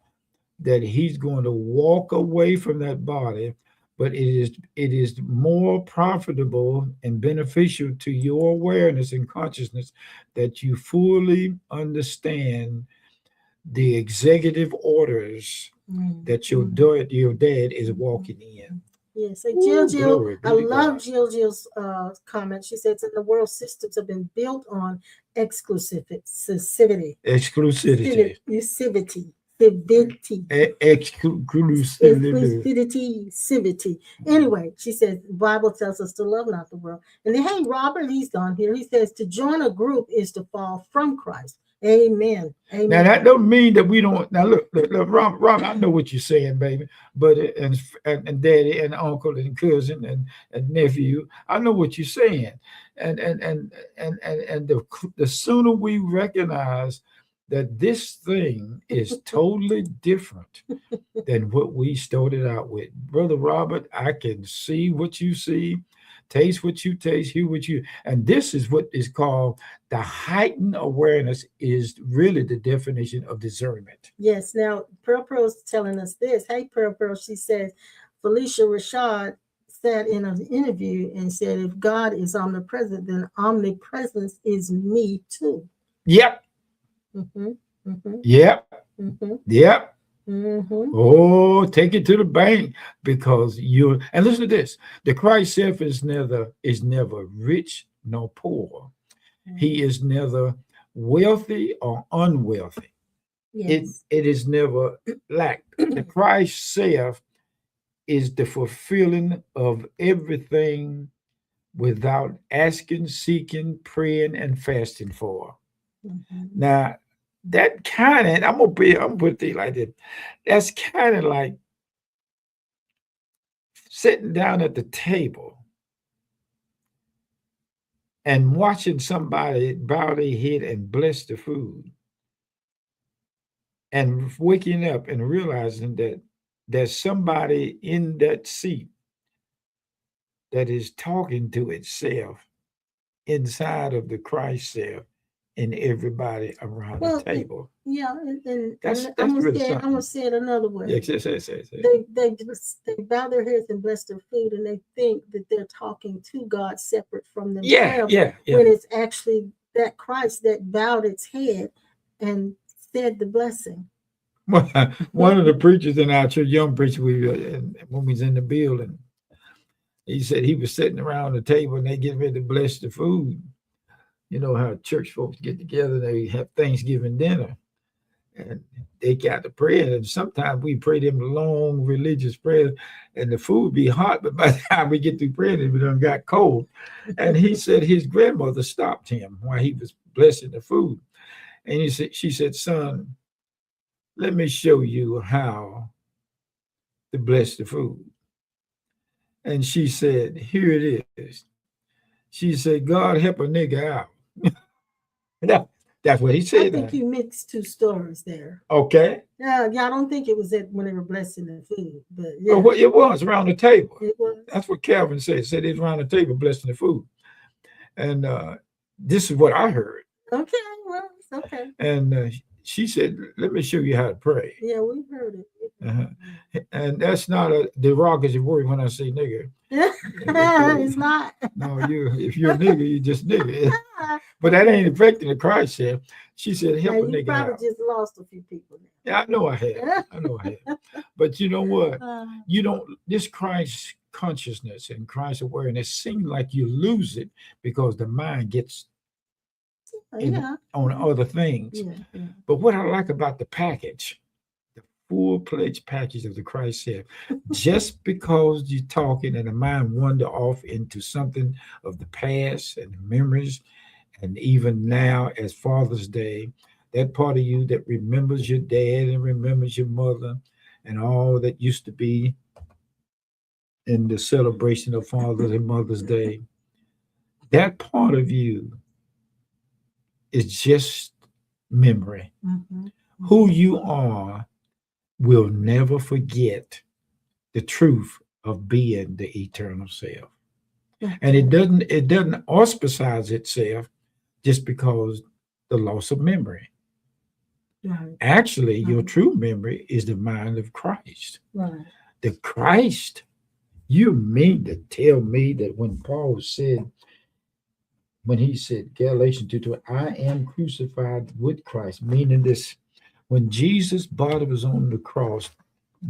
[SPEAKER 2] that he's going to walk away from that body, but it is more profitable and beneficial to your awareness and consciousness that you fully understand the executive orders that your dad is walking in.
[SPEAKER 1] Yes, Jill, I love Jill's comment. She says, "In the world, systems have been built on exclusivity. Anyway, she says the Bible tells us to love not the world. And then, hey, Robert, he's gone here. He says to join a group is to fall from Christ. Amen. Amen.
[SPEAKER 2] Now that don't mean that we don't. Now look, Rob, I know what you're saying, baby. But and daddy and uncle and cousin and nephew, I know what you're saying. And the sooner we recognize that this thing is totally different than what we started out with. Brother Robert, I can see what you see. Taste what you taste, hear what you, and this is what is called the heightened awareness is really the definition of discernment.
[SPEAKER 1] Yes. Now, Pearl Pearl's telling us this. Hey, Pearl Pearl, she says, Felicia Rashad said in an interview and said, if God is omnipresent, then omnipresence is me too.
[SPEAKER 2] Yep,
[SPEAKER 1] Mm-hmm. Mm-hmm.
[SPEAKER 2] yep,
[SPEAKER 1] Mm-hmm.
[SPEAKER 2] yep.
[SPEAKER 1] Mm-hmm.
[SPEAKER 2] Oh, take it to the bank because you and listen to this. The Christ self is never rich nor poor. He is neither wealthy or unwealthy. It
[SPEAKER 1] Yes.
[SPEAKER 2] it is never lacked. The Christ self is the fulfilling of everything without asking, seeking, praying, and fasting for.
[SPEAKER 1] Mm-hmm.
[SPEAKER 2] Now, that kind of, I'm gonna put it like this. That's kind of like sitting down at the table and watching somebody bow their head and bless the food and waking up and realizing that there's somebody in that seat that is talking to itself inside of the Christ self and everybody around the
[SPEAKER 1] Well,
[SPEAKER 2] table.
[SPEAKER 1] yeah, and
[SPEAKER 2] That's
[SPEAKER 1] I'm gonna
[SPEAKER 2] really
[SPEAKER 1] say I'm
[SPEAKER 2] something.
[SPEAKER 1] gonna say it another way.
[SPEAKER 2] Yeah, say.
[SPEAKER 1] They bow their heads and bless their food, and they think that they're talking to God separate from
[SPEAKER 2] Yeah,
[SPEAKER 1] themselves,
[SPEAKER 2] yeah, yeah.
[SPEAKER 1] when it's actually that Christ that bowed its head and said the blessing.
[SPEAKER 2] One of the preachers in our church, young preacher, when we was in the building, he said he was sitting around the table and they get ready to bless the food. You know how church folks get together, they have Thanksgiving dinner and they got to pray. And sometimes we pray them long religious prayers and the food be hot, but by the time we get through praying, it done got cold. And he said his grandmother stopped him while he was blessing the food. And she said, son, let me show you how to bless the food. And she said, here it is. She said, God help a nigga out. That, that's what he
[SPEAKER 1] I
[SPEAKER 2] said.
[SPEAKER 1] think you mixed two stories there.
[SPEAKER 2] Okay.
[SPEAKER 1] Yeah, I don't think it was that when they were blessing the food, but
[SPEAKER 2] Well,
[SPEAKER 1] yeah,
[SPEAKER 2] what it was around the table.
[SPEAKER 1] it was.
[SPEAKER 2] That's what Calvin said. Said it's around the table blessing the food. And this is what I heard.
[SPEAKER 1] Okay, well, it's okay.
[SPEAKER 2] And she said, let me show you how to pray.
[SPEAKER 1] Yeah, we heard it.
[SPEAKER 2] And that's not a derogatory word when I say nigger.
[SPEAKER 1] It's not.
[SPEAKER 2] No, if you're a nigger, you just nigger. But that ain't affecting the Christ self. She said, help
[SPEAKER 1] Yeah,
[SPEAKER 2] a
[SPEAKER 1] you
[SPEAKER 2] nigga
[SPEAKER 1] probably
[SPEAKER 2] out.
[SPEAKER 1] just lost a few people now.
[SPEAKER 2] Yeah, I know I have. I know I have. But you know what? You don't, this Christ consciousness and Christ awareness seems like you lose it because the mind gets on other things.
[SPEAKER 1] Yeah.
[SPEAKER 2] But what I like about the package, the full-fledged package of the Christ self, just because you're talking and the mind wander off into something of the past and the memories, and even now as Father's Day, that part of you that remembers your dad and remembers your mother and all that used to be in the celebration of Father's and Mother's Day, that part of you is just memory.
[SPEAKER 1] Mm-hmm.
[SPEAKER 2] Who you are will never forget the truth of being the eternal self. And it doesn't auspicize itself just because the loss of memory.
[SPEAKER 1] Right.
[SPEAKER 2] Actually, your true memory is the mind of Christ.
[SPEAKER 1] Right.
[SPEAKER 2] The Christ, you mean to tell me that when Paul said, when he said, Galatians 2:2, I am crucified with Christ, meaning this, when Jesus' body was on the cross,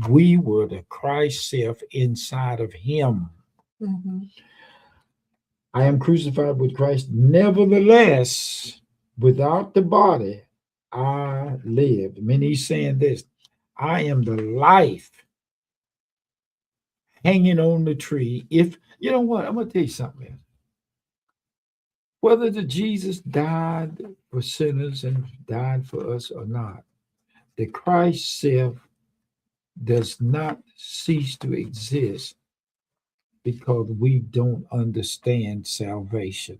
[SPEAKER 2] we were the Christ self inside of him.
[SPEAKER 1] Mm-hmm.
[SPEAKER 2] I am crucified with Christ. Nevertheless, without the body, I live. I mean, he's saying this, I am the life hanging on the tree. If you know what, I'm gonna tell you something. Whether the Jesus died for sinners and died for us or not, the Christ self does not cease to exist because we don't understand salvation.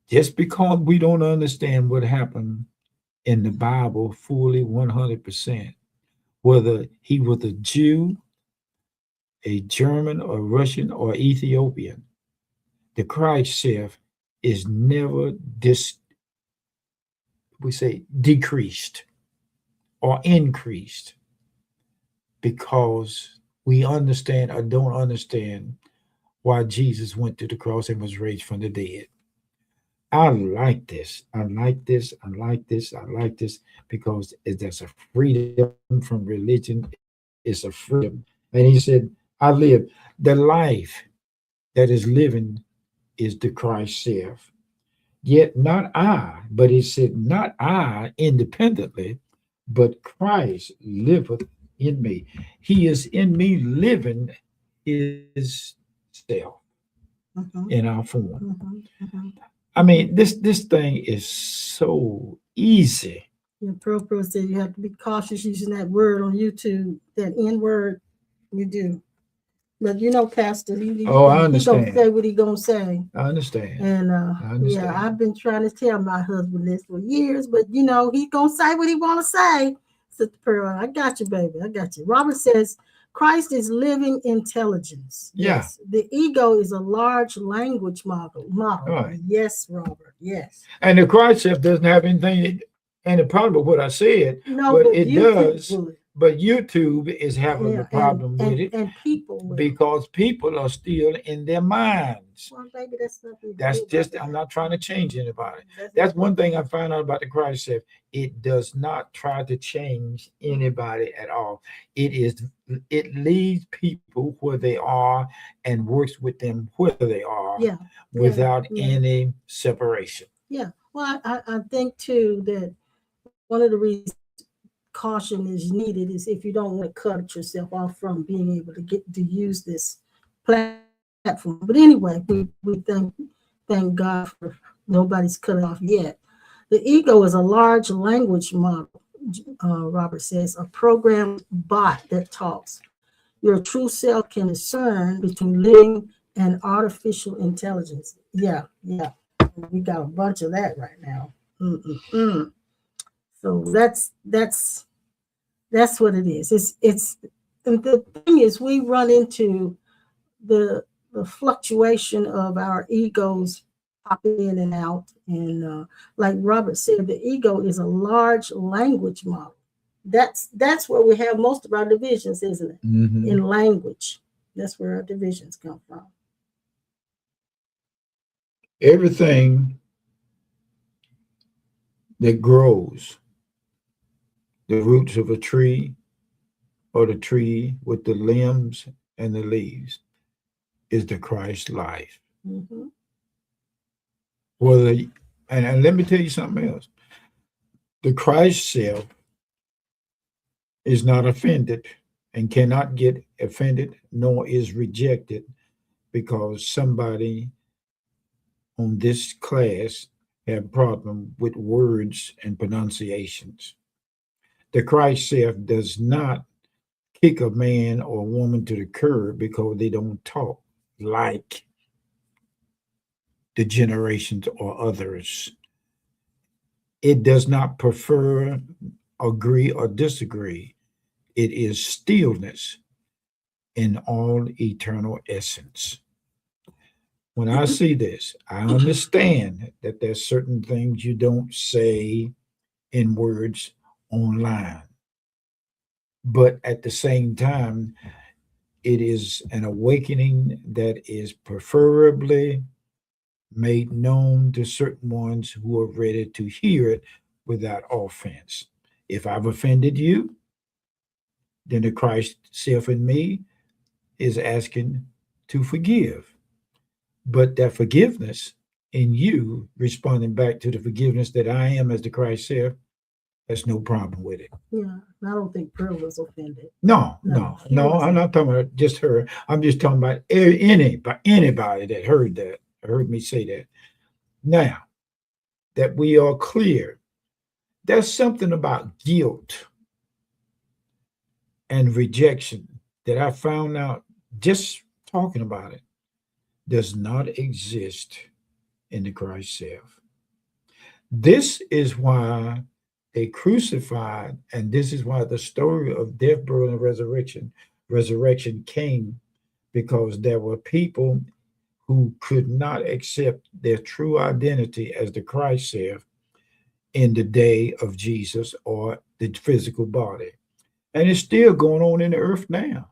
[SPEAKER 2] Just because we don't understand what happened in the Bible fully 100%, whether he was a Jew, a German or Russian or Ethiopian, the Christ self is never decreased or increased because we understand or don't understand why Jesus went to the cross and was raised from the dead. I like this. I like this. I like this. I like this because there's a freedom from religion. It's a freedom. And he said, I live. The life that is living is the Christ self. Yet not I, but he said, not I independently, but Christ liveth in me. He is in me living his self in
[SPEAKER 1] Mhm,
[SPEAKER 2] our form.
[SPEAKER 1] mhm, mhm.
[SPEAKER 2] I mean, this thing is so easy.
[SPEAKER 1] Your pro said you have to be cautious using that word on YouTube, that N word. You do. But you know, Pastor,
[SPEAKER 2] Oh, I
[SPEAKER 1] he gonna
[SPEAKER 2] understand.
[SPEAKER 1] say what he gonna say.
[SPEAKER 2] I understand.
[SPEAKER 1] And
[SPEAKER 2] I
[SPEAKER 1] yeah,
[SPEAKER 2] understand.
[SPEAKER 1] I've been trying to tell my husband this for years, but you know, he gonna say what he wanna say. Sister Pearl, I got you, baby. I got you. Robert says Christ is living intelligence.
[SPEAKER 2] Yeah.
[SPEAKER 1] Yes. The ego is a large language model.
[SPEAKER 2] All right.
[SPEAKER 1] Yes, Robert. Yes.
[SPEAKER 2] And the Christ self doesn't have anything, any problem with what I said,
[SPEAKER 1] No,
[SPEAKER 2] but
[SPEAKER 1] but
[SPEAKER 2] it
[SPEAKER 1] YouTube
[SPEAKER 2] does.
[SPEAKER 1] would.
[SPEAKER 2] But YouTube is having a
[SPEAKER 1] Yeah,
[SPEAKER 2] problem with it
[SPEAKER 1] and people will.
[SPEAKER 2] because people are still in their minds.
[SPEAKER 1] Well, baby, that's nothing to
[SPEAKER 2] That's
[SPEAKER 1] do about
[SPEAKER 2] just, I'm
[SPEAKER 1] that.
[SPEAKER 2] not trying to change anybody.
[SPEAKER 1] That's
[SPEAKER 2] That's one thing I found out about the Christ self. It does not try to change anybody at all. It leaves people where they are and works with them where they are
[SPEAKER 1] yeah, yeah,
[SPEAKER 2] without
[SPEAKER 1] yeah,
[SPEAKER 2] any separation.
[SPEAKER 1] yeah. Well, I think too that one of the reasons caution is needed is if you don't want to cut yourself off from being able to get to use this platform. But anyway, we thank God for nobody's cut it off yet. The ego is a large language model. Robert says a programmed bot that talks. Your true self can discern between living and artificial intelligence. Yeah, yeah. We got a bunch of that right now. Mm-mm-mm. So that's what it is. It's and the thing is we run into the fluctuation of our egos popping in and out. And like Robert said, the ego is a large language model. That's where we have most of our divisions, isn't it?
[SPEAKER 2] Mhm.
[SPEAKER 1] In language, that's where our divisions come from.
[SPEAKER 2] Everything that grows, the roots of a tree or the tree with the limbs and the leaves, is the Christ life.
[SPEAKER 1] Hmm.
[SPEAKER 2] Whether and let me tell you something else. The Christ self is not offended and cannot get offended nor is rejected because somebody on this class have problem with words and pronunciations. The Christ self does not kick a man or a woman to the curb because they don't talk like the generations or others. It does not prefer, agree, or disagree. It is stillness in all eternal essence. When I see this, I understand that there's certain things you don't say in words online. But at the same time, it is an awakening that is preferably made known to certain ones who are ready to hear it without offense. If I've offended you, then the Christ self in me is asking to forgive. But that forgiveness in you responding back to the forgiveness that I am as the Christ self, there's no problem with it.
[SPEAKER 1] Yeah, I don't think Pearl was offended.
[SPEAKER 2] No,
[SPEAKER 1] No,
[SPEAKER 2] no,
[SPEAKER 1] she
[SPEAKER 2] no. I'm
[SPEAKER 1] wasn't.
[SPEAKER 2] not talking about just her. I'm just talking about anybody that heard that, heard me say that. Now that we are clear, there's something about guilt and rejection that I found out just talking about it does not exist in the Christ self. This is why they crucified, and this is why the story of death, burial, and resurrection came because there were people who could not accept their true identity as the Christ self in the day of Jesus or the physical body. And it's still going on in the earth now.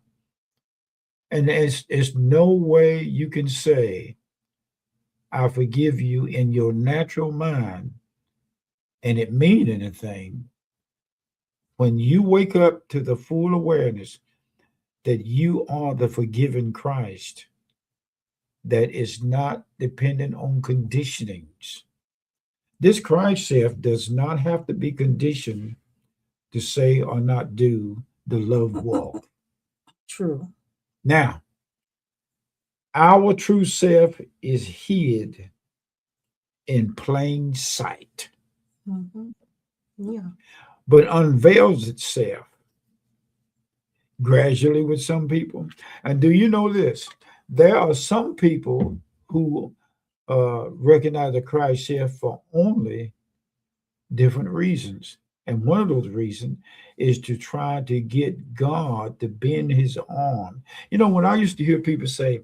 [SPEAKER 2] And it's no way you can say, I forgive you in your natural mind and it mean anything when you wake up to the full awareness that you are the forgiven Christ that is not dependent on conditionings. This Christ self does not have to be conditioned to say or not do the love walk.
[SPEAKER 1] True.
[SPEAKER 2] Now, our true self is hid in plain sight,
[SPEAKER 1] Hmm. Yeah.
[SPEAKER 2] but unveils itself gradually with some people. And do you know this? There are some people who recognize the Christ self for only different reasons. And one of those reasons is to try to get God to bend his arm. You know, when I used to hear people say,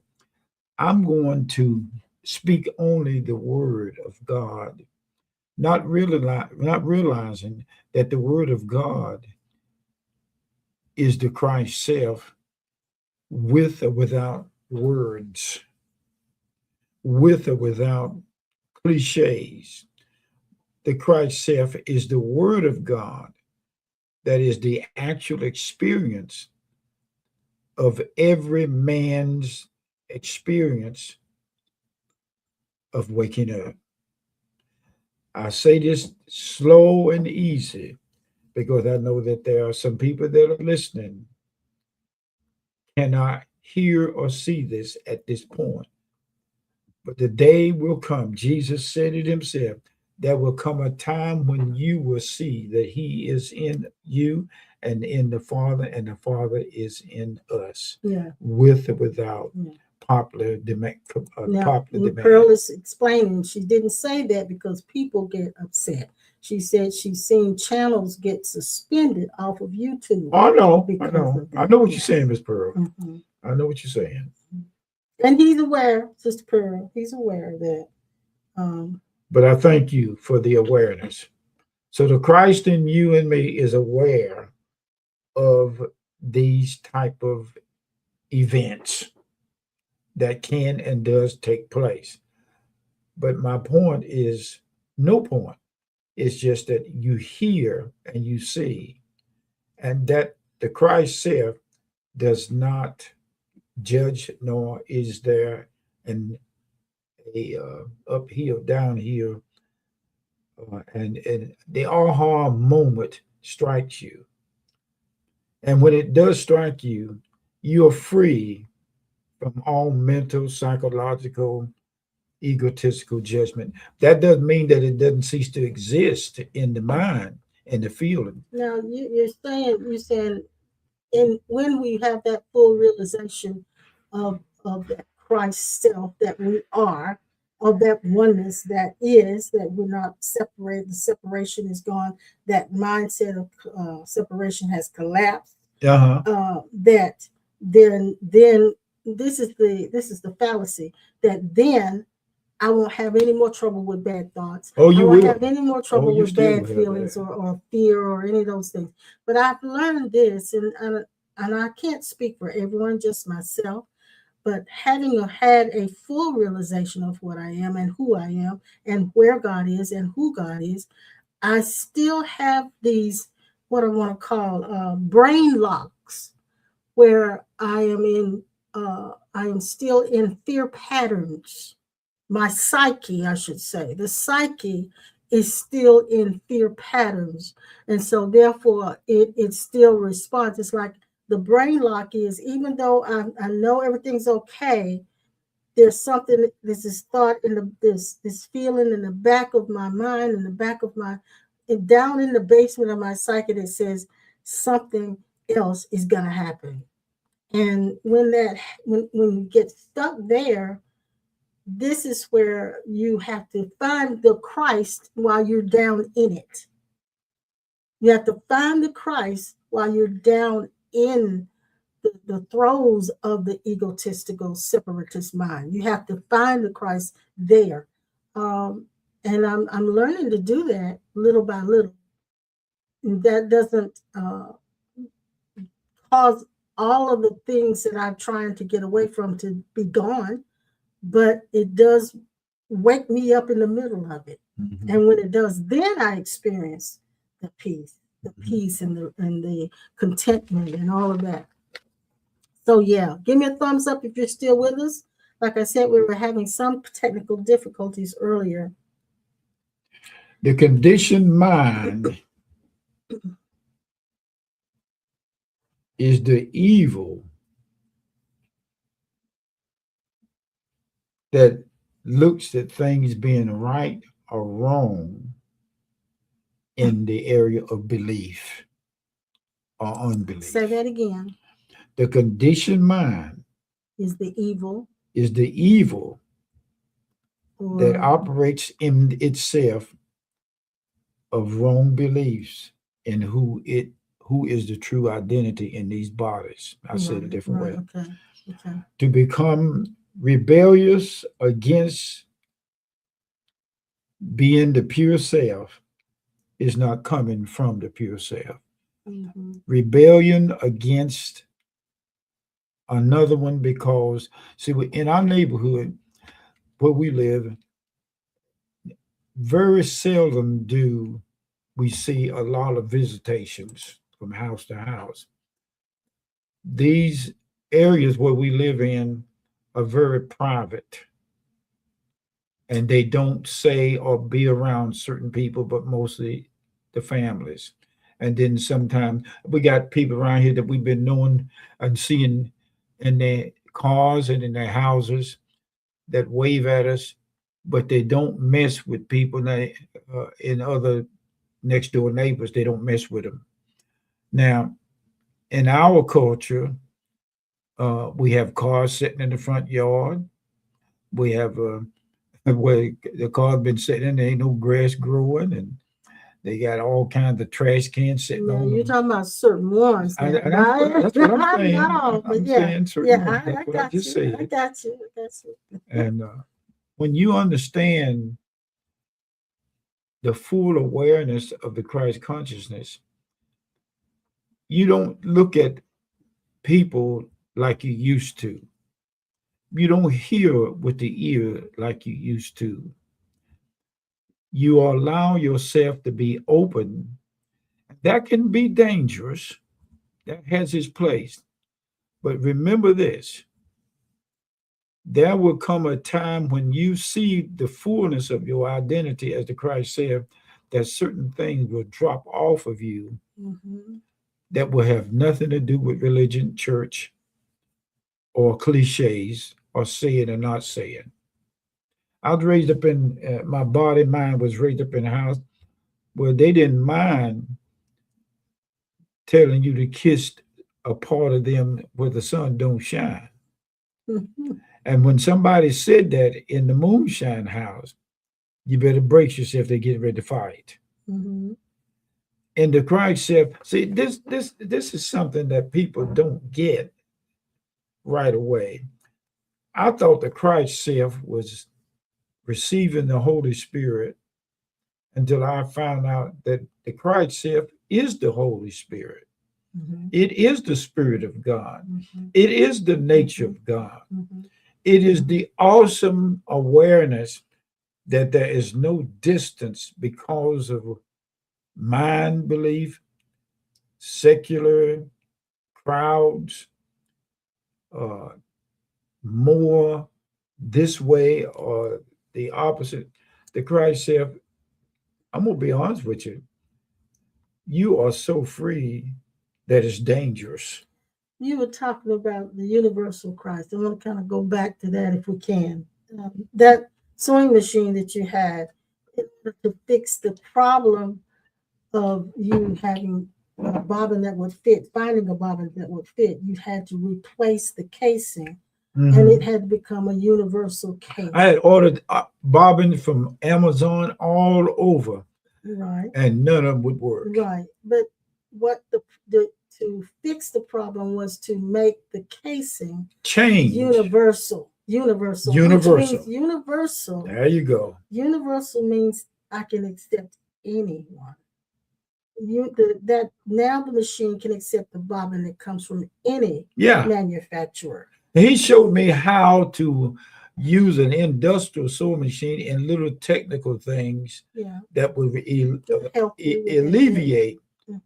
[SPEAKER 2] I'm going to speak only the word of God, not realizing that the word of God is the Christ self with or without words, with or without cliches. The Christ self is the word of God that is the actual experience of every man's experience of waking up. I say this slow and easy because I know that there are some people that are listening cannot hear or see this at this point. But the day will come, Jesus said it himself, there will come a time when you will see that he is in you and in the Father, and the Father is in us,
[SPEAKER 1] Yeah.
[SPEAKER 2] with or without
[SPEAKER 1] Yeah.
[SPEAKER 2] popular demand.
[SPEAKER 1] Now,
[SPEAKER 2] Popular
[SPEAKER 1] when
[SPEAKER 2] demand.
[SPEAKER 1] Pearl is explaining, she didn't say that because people get upset. She said she's seen channels get suspended off of YouTube
[SPEAKER 2] I know,
[SPEAKER 1] because of
[SPEAKER 2] I
[SPEAKER 1] that.
[SPEAKER 2] know what
[SPEAKER 1] Yeah.
[SPEAKER 2] you're saying, Miss Pearl.
[SPEAKER 1] Hmm.
[SPEAKER 2] I know what you're saying.
[SPEAKER 1] And he's aware, Sister Pearl, he's aware that. Um,
[SPEAKER 2] But I thank you for the awareness. So the Christ in you and me is aware of these type of events that can and does take place. But my point is no point. It's just that you hear and you see, and that the Christ self does not judge, nor is there an a uphill, downhill, and the aha moment strikes you. And when it does strike you, you're free from all mental, psychological, egotistical judgment. That doesn't mean that it doesn't cease to exist in the mind and the feeling.
[SPEAKER 1] Now you're saying and when we have that full realization of that Christ self that we are, of that oneness that is, that we're not separated, the separation is gone, that mindset of separation has collapsed,
[SPEAKER 2] Uh huh.
[SPEAKER 1] that then this is the fallacy, that then I won't have any more trouble with bad thoughts.
[SPEAKER 2] Oh,
[SPEAKER 1] I
[SPEAKER 2] you
[SPEAKER 1] won't have
[SPEAKER 2] will.
[SPEAKER 1] any more
[SPEAKER 2] Oh,
[SPEAKER 1] trouble
[SPEAKER 2] you
[SPEAKER 1] with
[SPEAKER 2] still
[SPEAKER 1] bad
[SPEAKER 2] will have
[SPEAKER 1] feelings
[SPEAKER 2] that.
[SPEAKER 1] or fear or any of those things. But I've learned this, and I can't speak for everyone, just myself. But having had a full realization of what I am and who I am and where God is and who God is, I still have these, what I want to call brain locks, where I am still in fear patterns. My psyche, I should say, the psyche is still in fear patterns. And so therefore it still responds. It's like the brain lock is, even though I know everything's okay, there's something, there's this thought in this feeling in the back of my mind, in the back of my, and down in the basement of my psyche that says something else is gonna happen. And when you get stuck there, this is where you have to find the Christ while you're down in it. You have to find the Christ while you're down in the throes of the egotistical separatist mind. You have to find the Christ there. And I'm learning to do that little by little. And that doesn't cause all of the things that I'm trying to get away from to be gone, but it does wake me up in the middle of it.
[SPEAKER 2] Mhm.
[SPEAKER 1] And when it does, then I experience the peace and the contentment and all of that. So yeah, give me a thumbs up if you're still with us. Like I said, we were having some technical difficulties earlier.
[SPEAKER 2] The conditioned mind is the evil that looks at things being right or wrong in the area of belief or unbelief.
[SPEAKER 1] Say that again.
[SPEAKER 2] The conditioned mind
[SPEAKER 1] Is the evil
[SPEAKER 2] is the evil that
[SPEAKER 1] or
[SPEAKER 2] operates in itself of wrong beliefs and who is the true identity in these bodies. I said it a different way.
[SPEAKER 1] Okay.
[SPEAKER 2] To become rebellious against being the pure self is not coming from the pure self.
[SPEAKER 1] Mm-hmm.
[SPEAKER 2] Rebellion against another one because, see, in our neighborhood where we live, very seldom do we see a lot of visitations from house to house. These areas where we live in are very private and they don't say or be around certain people, but mostly the families. And then sometimes we got people around here that we've been knowing and seeing in their cars and in their houses that wave at us, but they don't mess with people in other next door neighbors. They don't mess with them. Now, in our culture, we have cars sitting in the front yard. We have where the car's been sitting, there ain't no grass growing, and they got all kinds of trash cans sitting
[SPEAKER 1] Yeah,
[SPEAKER 2] on
[SPEAKER 1] you're
[SPEAKER 2] them.
[SPEAKER 1] talking about certain ones.
[SPEAKER 2] And
[SPEAKER 1] Now.
[SPEAKER 2] that's what I'm saying.
[SPEAKER 1] Not all, but
[SPEAKER 2] I'm
[SPEAKER 1] yeah.
[SPEAKER 2] saying certain ones.
[SPEAKER 1] I
[SPEAKER 2] That's what I
[SPEAKER 1] got
[SPEAKER 2] just
[SPEAKER 1] you. I
[SPEAKER 2] said.
[SPEAKER 1] got you.
[SPEAKER 2] And when you understand the full awareness of the Christ consciousness, you don't look at people like you used to. You don't hear with the ear like you used to. You allow yourself to be open. That can be dangerous. That has its place. But remember this, there will come a time when you see the fullness of your identity, as the Christ said, that certain things will drop off of you
[SPEAKER 1] Mm-hmm.
[SPEAKER 2] that will have nothing to do with religion, church, or cliches, or saying or not saying. I was raised up in my body, mind was raised up in a house where they didn't mind telling you to kiss a part of them where the sun don't shine.
[SPEAKER 1] Mm-hmm.
[SPEAKER 2] And when somebody said that in the moonshine house, you better brace yourself. They get ready to fight.
[SPEAKER 1] Mm-hmm.
[SPEAKER 2] And the Christ said, see, this is something that people don't get right away. I thought the Christ self was receiving the Holy Spirit until I found out that the Christ self is the Holy Spirit.
[SPEAKER 1] Mm-hmm.
[SPEAKER 2] It is the Spirit of God.
[SPEAKER 1] Mm-hmm.
[SPEAKER 2] It is the nature of God.
[SPEAKER 1] Mm-hmm.
[SPEAKER 2] It is the awesome awareness that there is no distance because of mind belief, secular crowds, uh, more this way or the opposite. The Christ said, I'm going to be honest with you. You are so free that it's dangerous.
[SPEAKER 1] You were talking about the universal Christ. I want to kind of go back to that if we can. That sewing machine that you had, in order to fix the problem of you having a bobbin that would fit, finding a bobbin that would fit, you had to replace the casing, and it had become a universal case.
[SPEAKER 2] I had ordered bobbins from Amazon all over,
[SPEAKER 1] Right.
[SPEAKER 2] and none of them would work.
[SPEAKER 1] Right. But what the to fix the problem was to make the casing
[SPEAKER 2] Change.
[SPEAKER 1] universal. Universal.
[SPEAKER 2] Universal.
[SPEAKER 1] Which means universal.
[SPEAKER 2] There you go.
[SPEAKER 1] Universal means I can accept anyone. That now the machine can accept the bobbin that comes from any manufacturer.
[SPEAKER 2] He showed me how to use an industrial sewing machine and little technical things that will help alleviate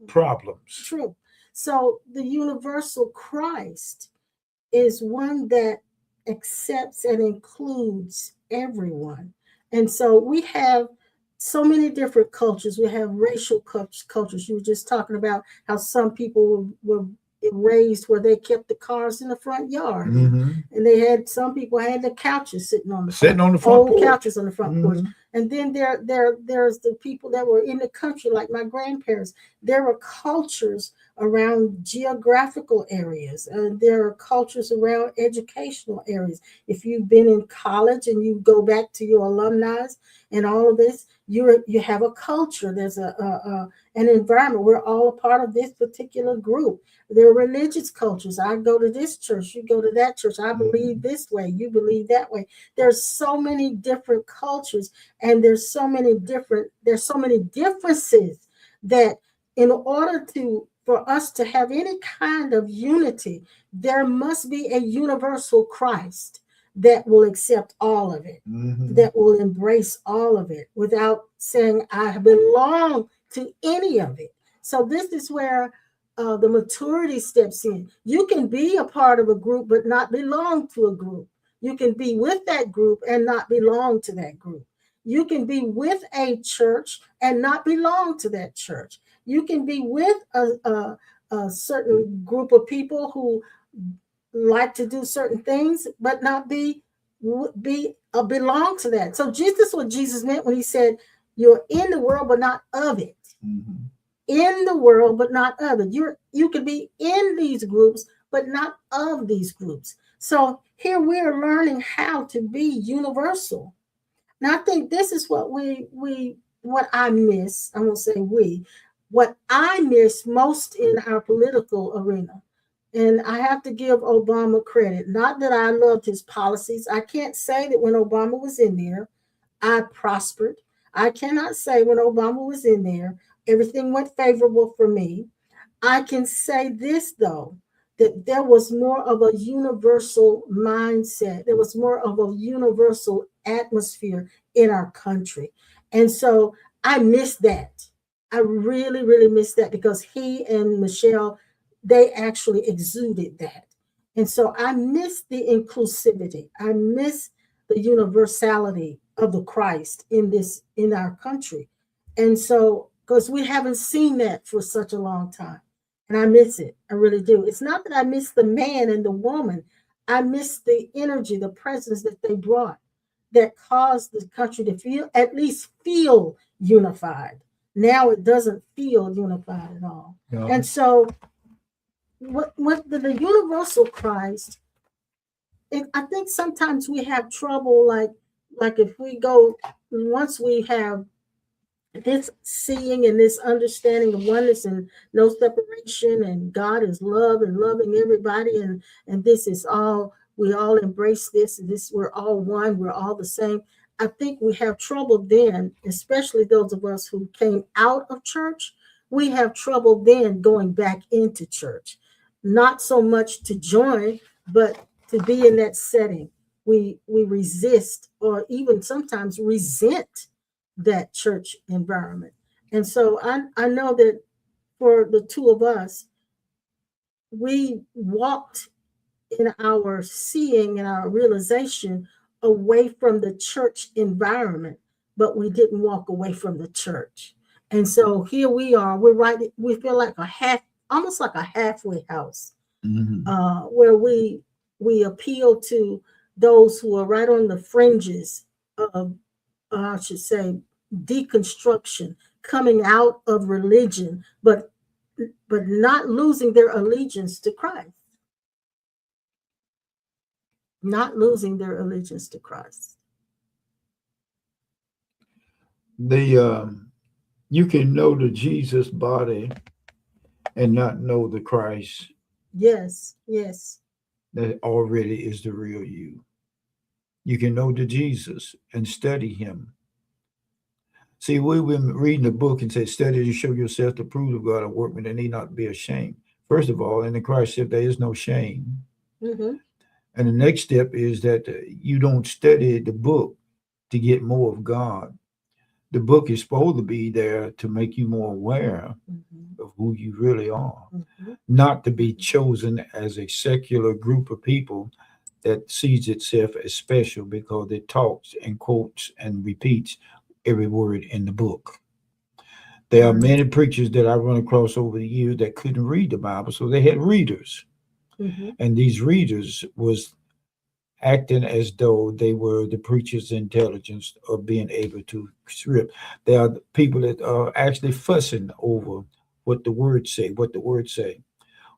[SPEAKER 2] problems.
[SPEAKER 1] True. So the universal Christ is one that accepts and includes everyone. And so we have so many different cultures. We have racial cultures. You were just talking about how some people were raised where they kept the cars in the front yard, and they had some people had the couches sitting on the front porch. Couches on the front porch. And then there's the people that were in the country, like my grandparents. There were cultures around geographical areas, and there are cultures around educational areas. If you've been in college and you go back to your alumni and all of this, you have a culture. There's an environment. We're all a part of this particular group. There are religious cultures. I go to this church, you go to that church. I believe this way, you believe that way. There's so many different cultures, and there's so many differences that in order for us to have any kind of unity, there must be a universal Christ that will accept all of it, that will embrace all of it without saying, I belong to any of it. So this is where the maturity steps in. You can be a part of a group, but not belong to a group. You can be with that group and not belong to that group. You can be with a church and not belong to that church. You can be with a certain group of people who like to do certain things, but not belong to that. So this is what Jesus meant when he said, you're in the world, but not of it. In the world, but not of it. You can be in these groups, but not of these groups. So here we are learning how to be universal. Now I think this is what what I miss. I won't say what I miss most in our political arena. And I have to give Obama credit. Not that I loved his policies. I can't say that when Obama was in there, I prospered. I cannot say when Obama was in there, everything went favorable for me. I can say this, though, that there was more of a universal mindset. There was more of a universal atmosphere in our country. And so I miss that. I really, really miss that because he and Michelle, they actually exuded that. And so I miss the inclusivity. I miss the universality of the Christ in our country. And so, because we haven't seen that for such a long time. And I miss it. I really do. It's not that I miss the man and the woman. I miss the energy, the presence that they brought that caused the country to at least feel unified. Now it doesn't feel unified at all. No. And so what the universal Christ, I think sometimes we have trouble, like if we go, once we have this seeing and this understanding of oneness and no separation, and God is love and loving everybody, and this is all, we all embrace this, we're all one, we're all the same. I think we have trouble then, especially those of us who came out of church, we have trouble then going back into church. Not so much to join, but to be in that setting. We resist, or even sometimes resent, that church environment. And so I know that for the two of us, we walked in our seeing and our realization away from the church environment, but we didn't walk away from the church. And so here we are, we feel like almost like a halfway house, where we appeal to those who are right on the fringes of, I should say, deconstruction, coming out of religion, but not losing their allegiance to Christ. Not losing their allegiance to Christ.
[SPEAKER 2] You can know the Jesus body and not know the Christ
[SPEAKER 1] Yes, yes.
[SPEAKER 2] that already is the real you. You can know the Jesus and study him. See, we've been reading the book and said, study to show yourself to prove of God a workman that need not be ashamed. First of all, in the Christ step, there is no shame.
[SPEAKER 1] Mm-hmm.
[SPEAKER 2] And the next step is that you don't study the book to get more of God. The book is supposed to be there to make you more aware
[SPEAKER 1] Mm-hmm.
[SPEAKER 2] of who you really are,
[SPEAKER 1] Mm-hmm.
[SPEAKER 2] not to be chosen as a secular group of people that sees itself as special because it talks and quotes and repeats every word in the book. There are
[SPEAKER 1] Right.
[SPEAKER 2] many preachers that I run across over the years that couldn't read the Bible, so they had readers,
[SPEAKER 1] Mm-hmm.
[SPEAKER 2] and these readers was acting as though they were the preacher's intelligence of being able to script. There are people that are actually fussing over what the words say, what the words say.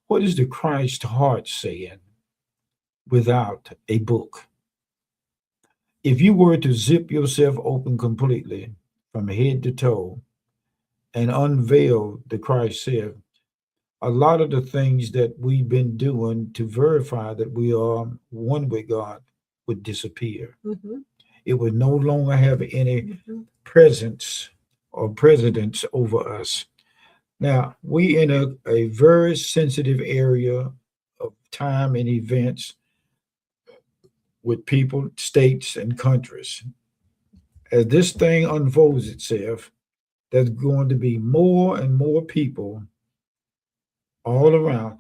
[SPEAKER 2] What is the Christ heart saying without a book? If you were to zip yourself open completely from head to toe and unveil the Christ self, a lot of the things that we've been doing to verify that we are one with God would disappear.
[SPEAKER 1] Mm-hmm.
[SPEAKER 2] It would no longer have any
[SPEAKER 1] Mm-hmm.
[SPEAKER 2] presence or precedence over us. Now, we in a very sensitive area of time and events with people, states, and countries. As this thing unfolds itself, there's going to be more and more people all around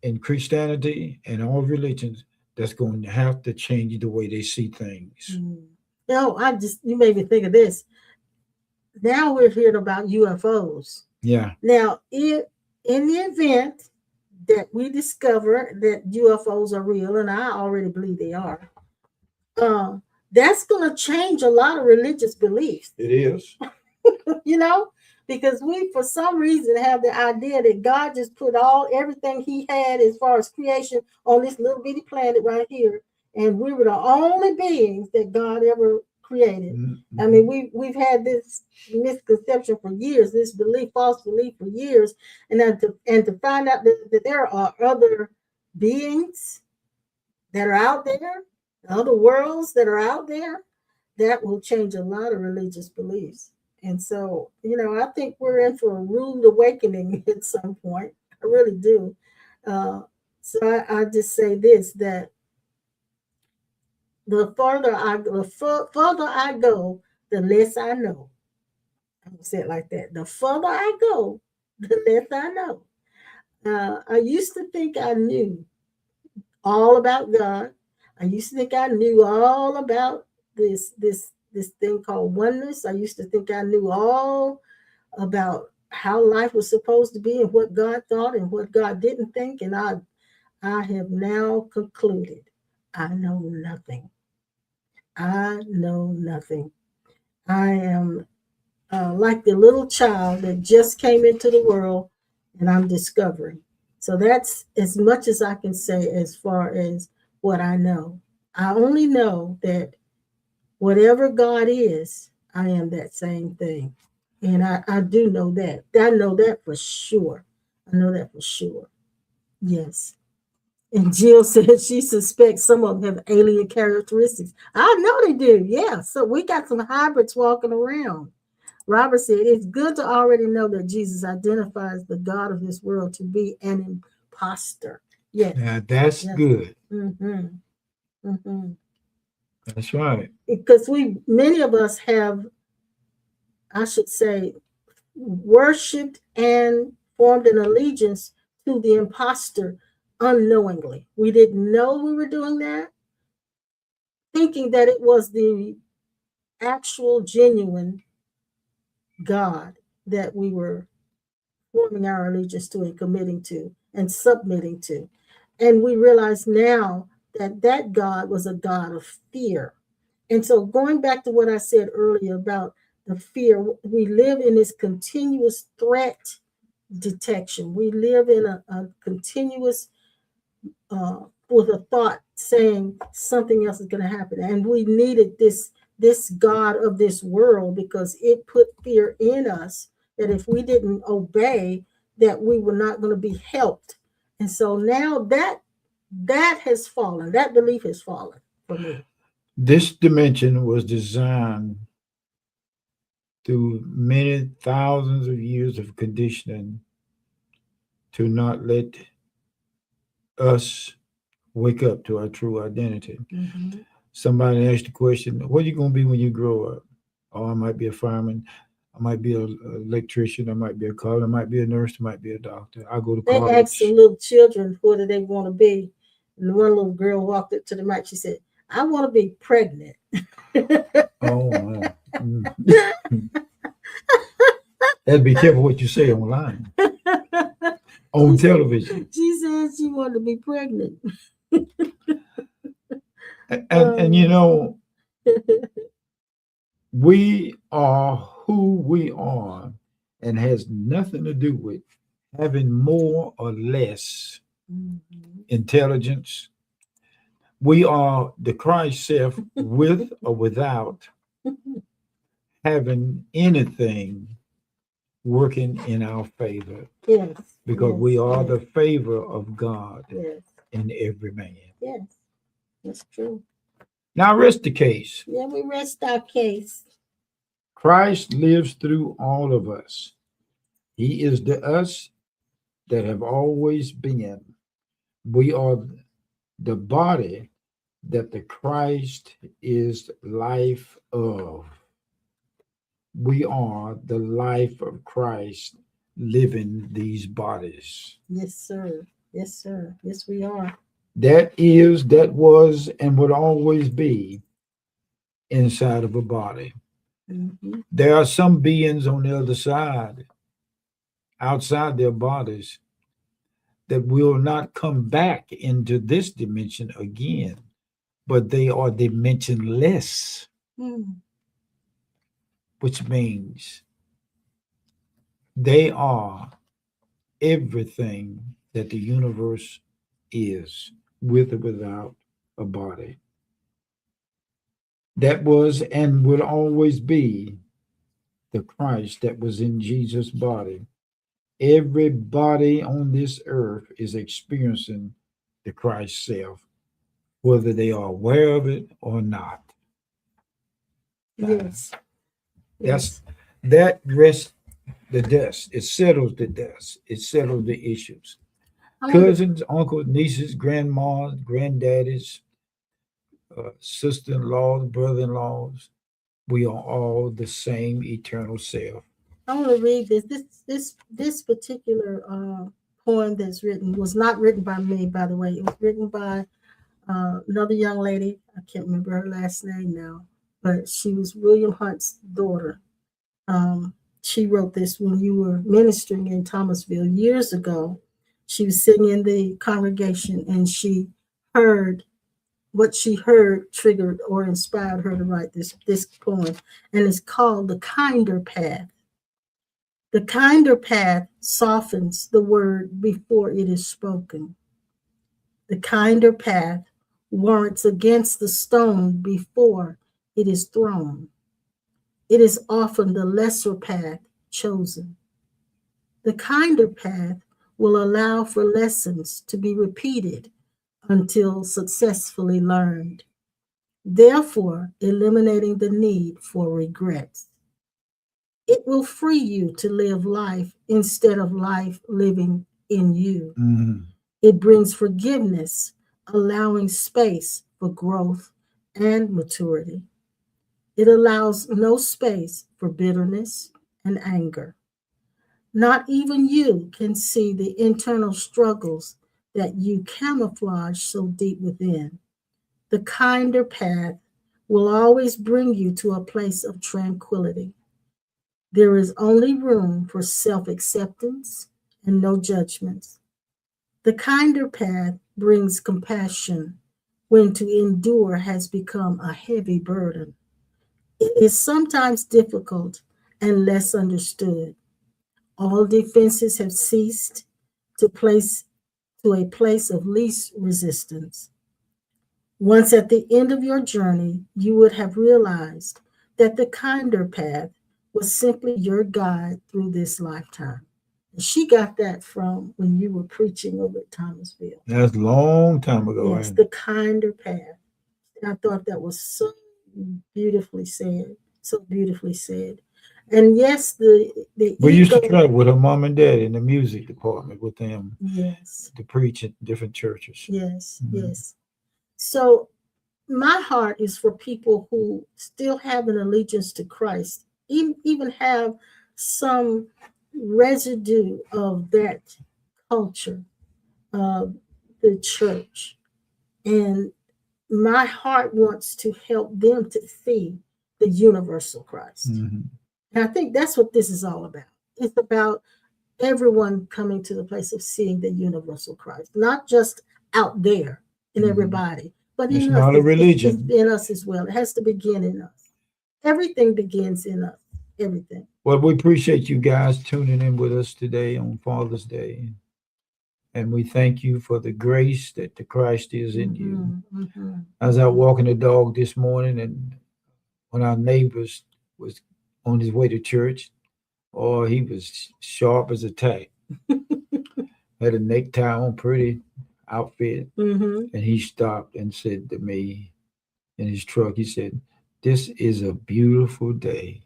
[SPEAKER 2] in Christianity and all religions that's going to have to change the way they see things.
[SPEAKER 1] Mm. No, you made me think of this. Now we're hearing about UFOs.
[SPEAKER 2] Yeah,
[SPEAKER 1] Now, if in the event that we discover that UFOs are real, and I already believe they are, uh, that's going to change a lot of religious beliefs.
[SPEAKER 2] it is.
[SPEAKER 1] You know, because we for some reason have the idea that God just put everything he had as far as creation on this little bitty planet right here, and we were the only beings that God ever created. I
[SPEAKER 2] Mm-hmm.
[SPEAKER 1] mean, we've had this misconception for years, this belief, false belief for years, and then to find out that there are other beings that are out there, other worlds that are out there, that will change a lot of religious beliefs. And so, I think we're in for a rude awakening at some point. I really do. Uh, so I just say this, that further I go, the less I know. I'm gonna say it like that. The further I go, the less I know. I used to think I knew all about God. I used to think I knew all about this thing called oneness. I used to think I knew all about how life was supposed to be and what God thought and what God didn't think. And I have now concluded I know nothing. I know nothing. I am like the little child that just came into the world and I'm discovering. So that's as much as I can say as far as what I know. I only know that whatever God is, I am that same thing. And I do know that. I know that for sure. I know that for sure. Yes. And Jill said she suspects some of them have alien characteristics. I know they do. Yeah. So we got some hybrids walking around. Robert said, it's good to already know that Jesus identifies the God of this world to be an imposter. Yes.
[SPEAKER 2] Now that's
[SPEAKER 1] Yes.
[SPEAKER 2] good.
[SPEAKER 1] Mm-hmm. Mm-hmm.
[SPEAKER 2] That's right.
[SPEAKER 1] Because many of us have, I should say, worshipped and formed an allegiance to the imposter unknowingly. We didn't know we were doing that, thinking that it was the actual, genuine God that we were forming our allegiance to and committing to and submitting to. And we realize now that that God was a God of fear. And so, going back to what I said earlier about the fear, we live in this continuous threat detection. We live in a continuous, with a thought saying something else is going to happen. And we needed this God of this world because it put fear in us that if we didn't obey, that we were not going to be helped. And so now that has fallen. That belief has fallen for me.
[SPEAKER 2] This dimension was designed through many thousands of years of conditioning to not let us wake up to our true identity.
[SPEAKER 1] Mm-hmm.
[SPEAKER 2] Somebody asked the question, what are you going to be when you grow up? Oh, I might be a fireman. I might be an electrician. I might be a carpenter. I might be a nurse. I might be a doctor. I go to
[SPEAKER 1] They asked the
[SPEAKER 2] college.
[SPEAKER 1] little children what do they want to be. And one little girl walked up to the mic. She said, I want to be pregnant.
[SPEAKER 2] Oh, wow. That'd be careful what you say online, on television.
[SPEAKER 1] She said she wanted to be pregnant.
[SPEAKER 2] And you know, we are who we are, and has nothing to do with having more or less
[SPEAKER 1] Mhm.
[SPEAKER 2] intelligence. We are the Christ self with or without having anything working in our favor,
[SPEAKER 1] Yes.
[SPEAKER 2] because
[SPEAKER 1] Yes.
[SPEAKER 2] we are
[SPEAKER 1] Yes.
[SPEAKER 2] the favor of God
[SPEAKER 1] Yes.
[SPEAKER 2] in every man.
[SPEAKER 1] Yes. That's true.
[SPEAKER 2] Now, rest the case.
[SPEAKER 1] Yeah, we rest our case.
[SPEAKER 2] Christ lives through all of us. He is the us that have always been. We are the body that the Christ is life of. We are the life of Christ living these bodies.
[SPEAKER 1] Yes, sir. Yes, sir. Yes, we are.
[SPEAKER 2] That is, that was, and would always be inside of a body.
[SPEAKER 1] Mm-hmm.
[SPEAKER 2] There are some beings on the other side, outside their bodies, that will not come back into this dimension again, but they are dimensionless,
[SPEAKER 1] Mm.
[SPEAKER 2] which means they are everything that the universe is, with or without a body. That was and will always be the Christ that was in Jesus' body. Everybody on this earth is experiencing the Christ self, whether they are aware of it or not.
[SPEAKER 1] Yes.
[SPEAKER 2] That's
[SPEAKER 1] Yes.
[SPEAKER 2] that rests the dust. It settles the dust. It settles the issues.
[SPEAKER 1] I wonder.
[SPEAKER 2] Cousins, uncles, nieces, grandmas, granddaddies, sister-in-laws, brother-in-laws. We are all the same eternal self.
[SPEAKER 1] I want to read this. This particular poem that's written was not written by me, by the way. It was written by another young lady. I can't remember her last name now, but she was William Hunt's daughter. She wrote this when you were ministering in Thomasville years ago. She was sitting in the congregation and she heard what she heard triggered or inspired her to write this poem, and it's called "The Kinder Path." The kinder path softens the word before it is spoken. The kinder path warrants against the stone before it is thrown. It is often the lesser path chosen. The kinder path will allow for lessons to be repeated until successfully learned, therefore eliminating the need for regrets. It will free you to live life instead of life living in you.
[SPEAKER 2] Mhm.
[SPEAKER 1] It brings forgiveness, allowing space for growth and maturity. It allows no space for bitterness and anger. Not even you can see the internal struggles that you camouflage so deep within. The kinder path will always bring you to a place of tranquility. There is only room for self acceptance and no judgments. The kinder path brings compassion when to endure has become a heavy burden. It is sometimes difficult and less understood. All defenses have ceased to place to a place of least resistance. Once at the end of your journey, you would have realized that the kinder path was simply your guide through this lifetime. She got that from when you were preaching over at Thomasville.
[SPEAKER 2] That's a long time ago.
[SPEAKER 1] Yes, the kinder path. I thought that was so beautifully said, so beautifully said. And yes, the
[SPEAKER 2] We used to
[SPEAKER 1] ego.
[SPEAKER 2] travel with her mom and dad in the music department with them
[SPEAKER 1] Yes,
[SPEAKER 2] to preach at different churches.
[SPEAKER 1] yes,
[SPEAKER 2] Mhm.
[SPEAKER 1] yes. So my heart is for people who still have an allegiance to Christ, even have some residue of that culture of the church. And my heart wants to help them to see the universal Christ.
[SPEAKER 2] Mhm.
[SPEAKER 1] And I think that's what this is all about. It's about everyone coming to the place of seeing the universal Christ, not just out there in
[SPEAKER 2] Mhm.
[SPEAKER 1] everybody, but
[SPEAKER 2] It's
[SPEAKER 1] in us.
[SPEAKER 2] not a
[SPEAKER 1] It's
[SPEAKER 2] religion.
[SPEAKER 1] in us as well. It has to begin in us. Everything begins in us. Everything.
[SPEAKER 2] Well, we appreciate you guys tuning in with us today on Father's Day. And we thank you for the grace that the Christ is in you. As I was walking the dog this morning, and one of our neighbors was on his way to church, oh, he was sharp as a tack. Had a necktie on, pretty outfit.
[SPEAKER 1] Mm-hmm.
[SPEAKER 2] And he stopped and said to me in his truck, he said, "This is a beautiful day."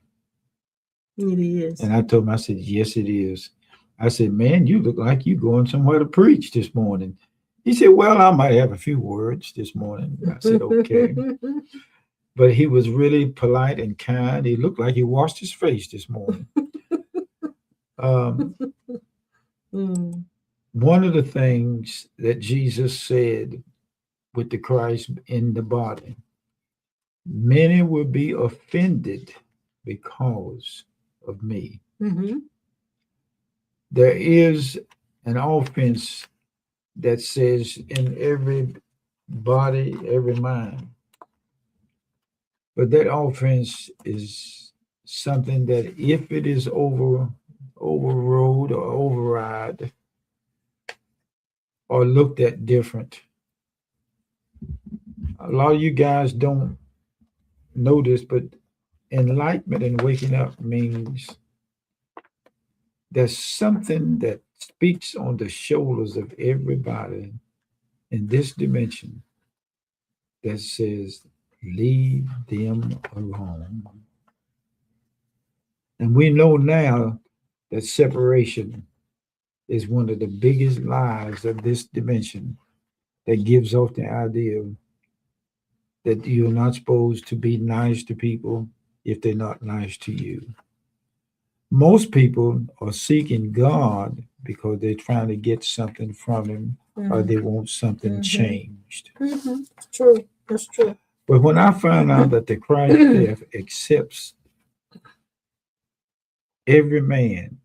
[SPEAKER 1] It is.
[SPEAKER 2] And I told him, I said, "Yes, it is." I said, "Man, you look like you going somewhere to preach this morning." He said, "Well, I might have a few words this morning." I said, "Okay." But he was really polite and kind. He looked like he washed his face this morning. Um,
[SPEAKER 1] Mm.
[SPEAKER 2] one of the things that Jesus said with the Christ in the body, many will be offended because of me.
[SPEAKER 1] Mm-hmm.
[SPEAKER 2] There is an offense that says in every body, every mind. But that offense is something that if it is overrode or override or looked at different, a lot of you guys don't know this, but enlightenment and waking up means there's something that speaks on the shoulders of everybody in this dimension that says, leave them alone. And we know now that separation is one of the biggest lies of this dimension that gives off the idea that you're not supposed to be nice to people if they're not nice to you. Most people are seeking God because they're trying to get something from Him or they want something changed.
[SPEAKER 1] Mm-hmm. It's true. That's true.
[SPEAKER 2] But when I found out that the Christ death accepts every man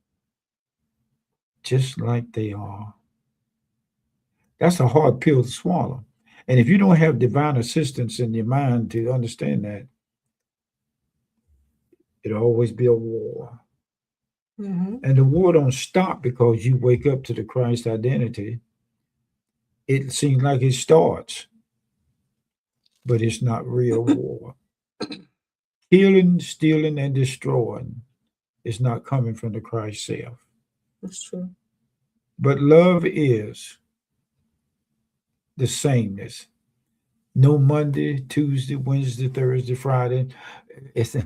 [SPEAKER 2] just like they are, that's a hard pill to swallow. And if you don't have divine assistance in your mind to understand that, it'll always be a war.
[SPEAKER 1] Mm-hmm.
[SPEAKER 2] And the war don't stop because you wake up to the Christ identity. It seems like it starts, but it's not real war. Killing, stealing, and destroying is not coming from the Christ self.
[SPEAKER 1] That's true.
[SPEAKER 2] But love is the sameness. No Monday, Tuesday, Wednesday, Thursday, Friday.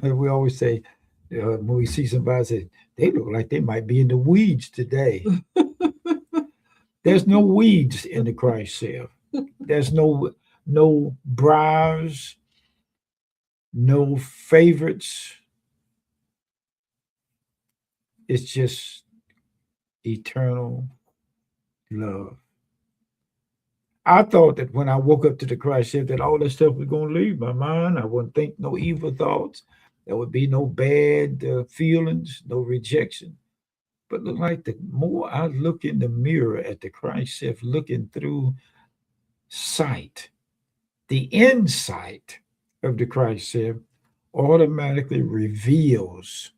[SPEAKER 2] We always say, when we see somebody say, they look like they might be in the weeds today. There's no weeds in the Christ self. There's no briars, no favorites. It's just eternal love. I thought that when I woke up to the Christ self, that all that stuff was going to leave my mind. I wouldn't think no evil thoughts. There would be no bad feelings, no rejection. But look like the more I look in the mirror at the Christ self, looking through sight, the insight of the Christ self automatically reveals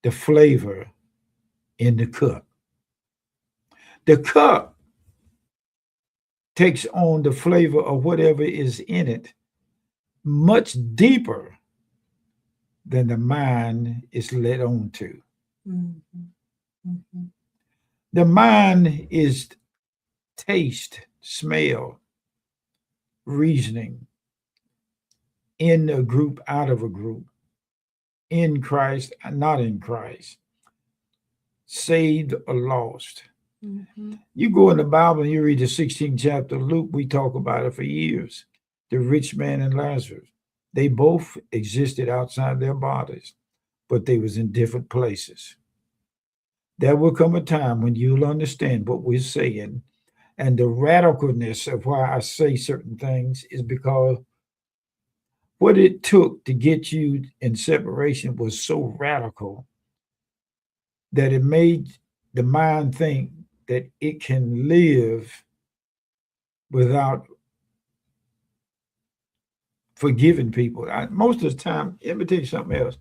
[SPEAKER 2] the flavor in the cup. The cup takes on the flavor of whatever is in it much deeper than the mind is led on to.
[SPEAKER 1] Mhm. Mhm.
[SPEAKER 2] The mind is taste, smell, reasoning, in a group, out of a group, in Christ, not in Christ, saved or lost.
[SPEAKER 1] Mhm.
[SPEAKER 2] You go in the Bible and you read the 16th chapter of Luke, we talk about it for years. The rich man and Lazarus, they both existed outside their bodies, but they was in different places. There will come a time when you'll understand what we're saying. And the radicalness of why I say certain things is because what it took to get you in separation was so radical that it made the mind think that it can live without forgiving people. Most of the time, let me tell you something else.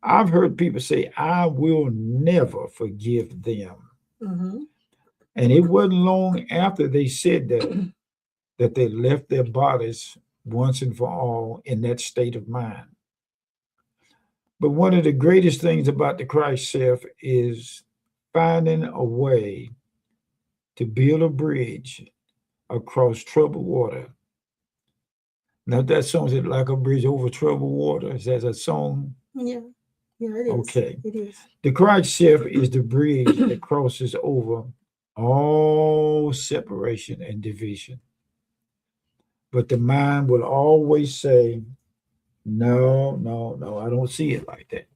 [SPEAKER 2] I've heard people say, I will never forgive them.
[SPEAKER 1] Mhm.
[SPEAKER 2] And it wasn't long after they said that they left their bodies once and for all in that state of mind. But one of the greatest things about the Christ self is finding a way to build a bridge across troubled water. Now, that song is like a bridge over troubled water. Is that a song?
[SPEAKER 1] Yeah. Yeah, it is.
[SPEAKER 2] Okay.
[SPEAKER 1] It is.
[SPEAKER 2] The Christ self is the bridge that crosses over all separation and division. But the mind will always say, no, no, no, I don't see it like that.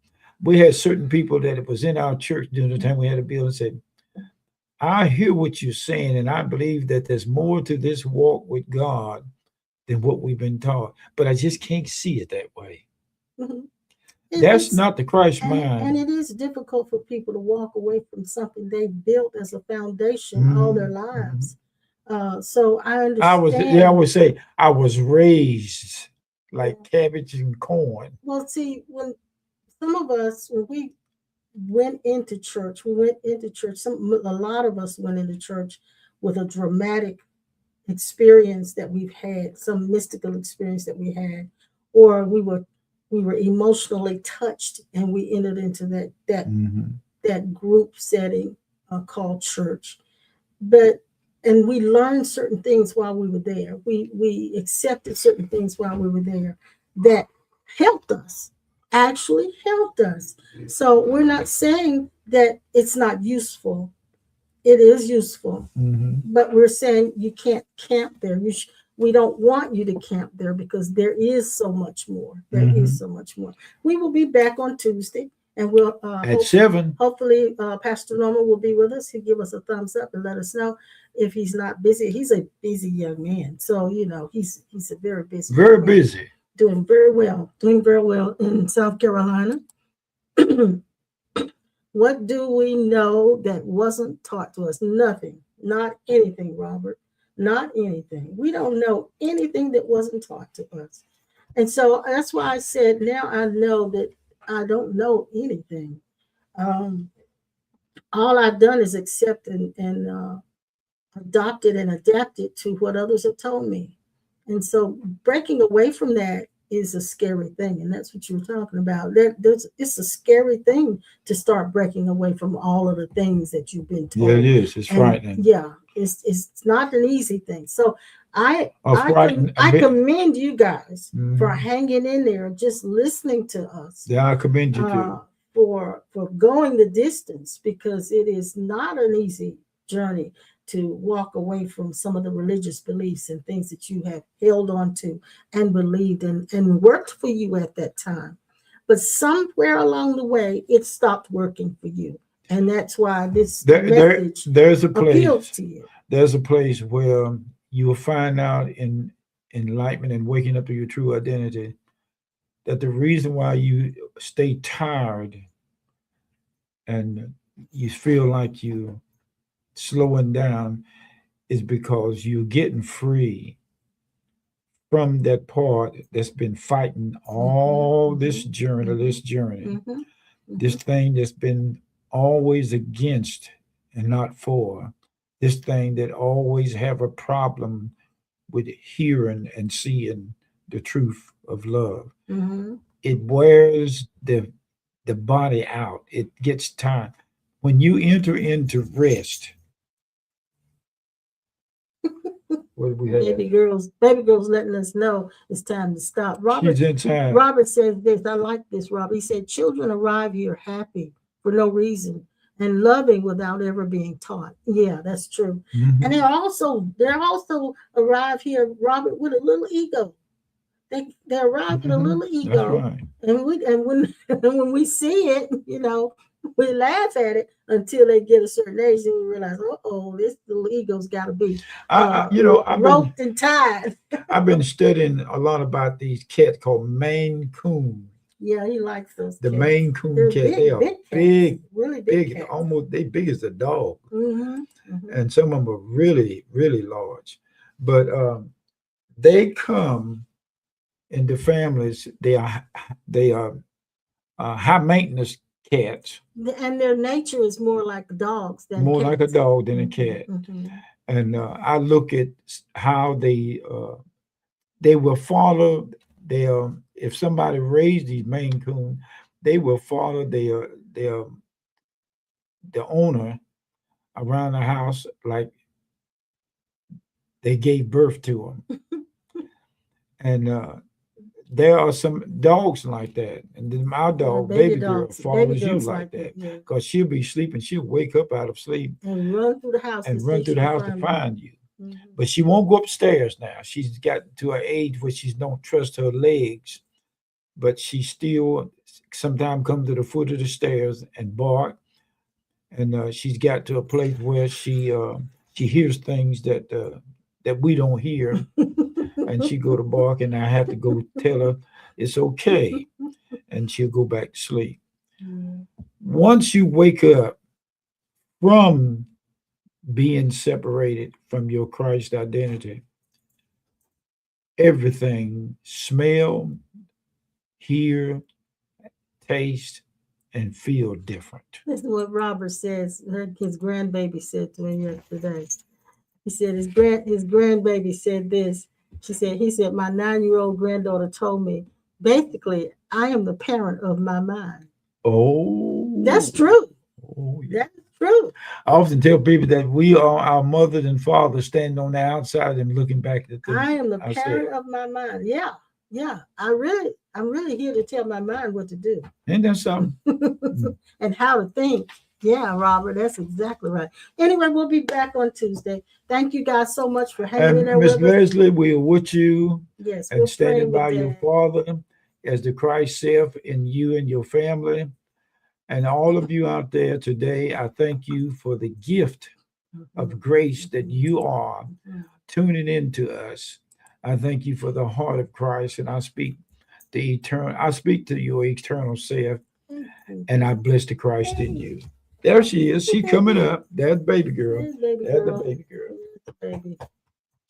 [SPEAKER 2] We had certain people that was in our church during the time we had a bill and said, I hear what you're saying, and I believe that there's more to this walk with God than what we've been taught. But I just can't see it that way.
[SPEAKER 1] Mhm.
[SPEAKER 2] That's
[SPEAKER 1] It's
[SPEAKER 2] not the Christ
[SPEAKER 1] and
[SPEAKER 2] mind.
[SPEAKER 1] it is difficult for people to walk away from something they built as a foundation all their
[SPEAKER 2] Mhm, mhm.
[SPEAKER 1] lives. So I
[SPEAKER 2] I
[SPEAKER 1] understand.
[SPEAKER 2] would say I was raised
[SPEAKER 1] Yeah.
[SPEAKER 2] like cabbage and corn.
[SPEAKER 1] Well, see, when some of us, when we went into church, we went into church. A lot of us went into church with a dramatic experience that we've had, some mystical experience that we had, or we were emotionally touched, and we entered into
[SPEAKER 2] Mhm.
[SPEAKER 1] that group setting called church. But and we learned certain things while we were there. We accepted certain things while we were there that helped us, actually helped us. So we're not saying that it's not useful. It is useful,
[SPEAKER 2] Mhm.
[SPEAKER 1] but we're saying you can't camp there. We don't want you to camp there because there is so much more. There is
[SPEAKER 2] Mhm.
[SPEAKER 1] so much more. We will be back on Tuesday, and we'll
[SPEAKER 2] At 7.
[SPEAKER 1] hopefully Pastor Norman will be with us. He'll give us a thumbs up and let us know if he's not busy. He's a busy young man, so he's a very busy young
[SPEAKER 2] Very
[SPEAKER 1] man,
[SPEAKER 2] busy.
[SPEAKER 1] doing very well in South Carolina. What do we know that wasn't taught to us? Nothing. Not anything, Robert. Not anything. We don't know anything that wasn't taught to us. And so that's why I said now I know that I don't know anything. Um, all I've done is accept and adopted and adapted to what others have told me. And so breaking away from that is a scary thing. And that's what you were talking about. It's a scary thing to start breaking away from all of the things that you've been
[SPEAKER 2] Yeah, it
[SPEAKER 1] told.
[SPEAKER 2] is. It's
[SPEAKER 1] And
[SPEAKER 2] frightening.
[SPEAKER 1] yeah, it's not an easy thing. So I
[SPEAKER 2] Frightening a
[SPEAKER 1] I
[SPEAKER 2] bit.
[SPEAKER 1] commend you guys for
[SPEAKER 2] Mhm.
[SPEAKER 1] hanging in there, just listening to us,
[SPEAKER 2] Yeah, I commend you
[SPEAKER 1] uh,
[SPEAKER 2] too.
[SPEAKER 1] for going the distance, because it is not an easy journey to walk away from some of the religious beliefs and things that you have held on to and believed and worked for you at that time. But somewhere along the way, it stopped working for you. And that's why this message
[SPEAKER 2] There's a
[SPEAKER 1] appeals
[SPEAKER 2] place.
[SPEAKER 1] to you.
[SPEAKER 2] There's a place where you will find out in enlightenment and waking up to your true identity that the reason why you stay tired and you feel like you slowing down is because you're getting free from that part that's been fighting
[SPEAKER 1] Mm-hmm,
[SPEAKER 2] all this
[SPEAKER 1] mm-hmm,
[SPEAKER 2] journey,
[SPEAKER 1] mm-hmm, mm-hmm,
[SPEAKER 2] this
[SPEAKER 1] mm-hmm,
[SPEAKER 2] thing that's been always against and not for, this thing that always have a problem with hearing and seeing the truth of love.
[SPEAKER 1] mm-hmm.
[SPEAKER 2] it wears the body out. It gets tired. When you enter into rest, what do we have?
[SPEAKER 1] Baby girls letting us know it's time to stop.
[SPEAKER 2] She's inside.
[SPEAKER 1] Robert says this. I like this, Robert. He said, children arrive here happy for no reason and loving without ever being taught. Yeah, that's true.
[SPEAKER 2] Mhm.
[SPEAKER 1] And they're also arrive here, Robert, with a little ego. They arrive with a little ego.
[SPEAKER 2] That's right.
[SPEAKER 1] And when we see it, we laugh at it until they get a certain age and we realize, this little ego's got to be roped and tied.
[SPEAKER 2] I've been studying a lot about these cats called Maine Coon.
[SPEAKER 1] Yeah, he likes those.
[SPEAKER 2] The Maine Coon cat. They are big, really big, cats. Almost they big as a dog. And some of them are really, really large. But they come into families. They are high maintenance cats.
[SPEAKER 1] And their nature is more like dogs than
[SPEAKER 2] more
[SPEAKER 1] cats.
[SPEAKER 2] like a dog than a cat. And I look at how they will follow their. If somebody raised these Maine Coon, they will follow the owner around the house like they gave birth to them. And there are some dogs like that, and then my dog, baby girl, follows you like that because she'll be sleeping. She'll wake up out of sleep
[SPEAKER 1] and run through the house
[SPEAKER 2] to find you. But she won't go upstairs now. She's got to an age where she don't trust her legs, but she still sometimes comes to the foot of the stairs and bark. And she's got to a place where she hears things that we don't hear. And she go to bark, and I have to go tell her it's okay, and she'll go back to sleep. Once you wake up from being separated from your Christ identity, everything, smell, hear, taste, and feel different.
[SPEAKER 1] This is what Robert says. His grandbaby said to him yesterday. He said his grandbaby said this. He said, my 9-year-old granddaughter told me, basically, I am the parent of my mind.
[SPEAKER 2] Oh.
[SPEAKER 1] That's true.
[SPEAKER 2] Oh, yeah.
[SPEAKER 1] That's true.
[SPEAKER 2] I often tell people that we are our mothers and fathers standing on the outside and looking back at them.
[SPEAKER 1] I am the parent of my mind. Yeah. Yeah. I'm really here to tell my mind what to do.
[SPEAKER 2] Ain't that something?
[SPEAKER 1] And how to think. Yeah, Robert, that's exactly right. Anyway, we'll be back on Tuesday. Thank you guys so much for hanging in there with us.
[SPEAKER 2] Miss Leslie, we are with you.
[SPEAKER 1] Yes,
[SPEAKER 2] and standing by your father as the Christ self in you and your family. And all of you out there today, I thank you for the gift of grace that you are tuning into us. I thank you for the heart of Christ, and I speak to your eternal self, and I bless the Christ in you. There she is. She coming up. There's baby girl. There's the baby girl.
[SPEAKER 1] Baby.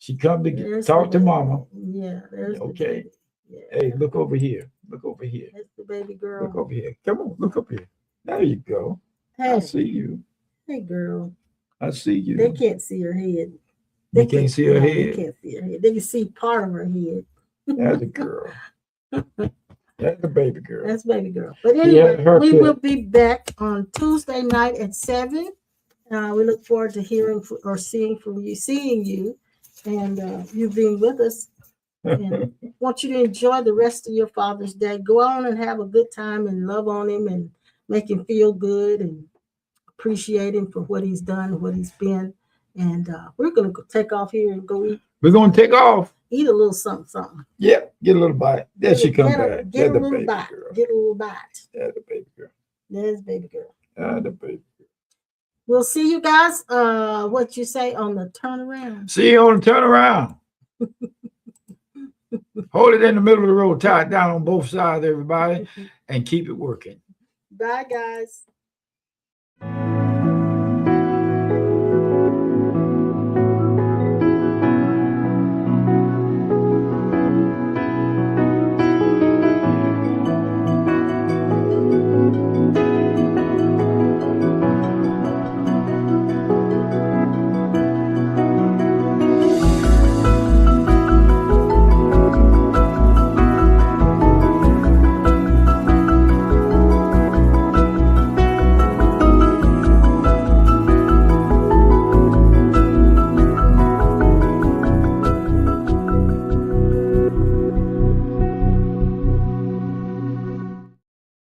[SPEAKER 2] She come to talk to mama.
[SPEAKER 1] Yeah. There's
[SPEAKER 2] okay.
[SPEAKER 1] Yeah.
[SPEAKER 2] Hey, look over here. Look over here.
[SPEAKER 1] That's the baby girl.
[SPEAKER 2] Look over here. Come on, look up here. There you go.
[SPEAKER 1] Hey.
[SPEAKER 2] I see you.
[SPEAKER 1] Hey, girl.
[SPEAKER 2] I see you.
[SPEAKER 1] They can't see her head.
[SPEAKER 2] They can't see her head.
[SPEAKER 1] They can't see her head. They can see part of her head.
[SPEAKER 2] That's a girl. That's the baby girl.
[SPEAKER 1] That's baby girl. But anyway, we will be back on Tuesday night at 7. We look forward to hearing or seeing you, and you being with us. And want you to enjoy the rest of your Father's Day. Go on and have a good time and love on him and make him feel good and appreciate him for what he's done, what he's been. And we're going to take off here and go eat.
[SPEAKER 2] We're going to take off.
[SPEAKER 1] Eat a little something.
[SPEAKER 2] Yeah, get a little bite. There she comes back.
[SPEAKER 1] Get a little bite. Get a little bite.
[SPEAKER 2] There's the baby girl.
[SPEAKER 1] There's baby girl.
[SPEAKER 2] The baby girl.
[SPEAKER 1] We'll see you guys, what you say, on the turnaround.
[SPEAKER 2] See you on the turnaround. Hold it in the middle of the road, tie it down on both sides, everybody, and keep it working.
[SPEAKER 1] Bye, guys.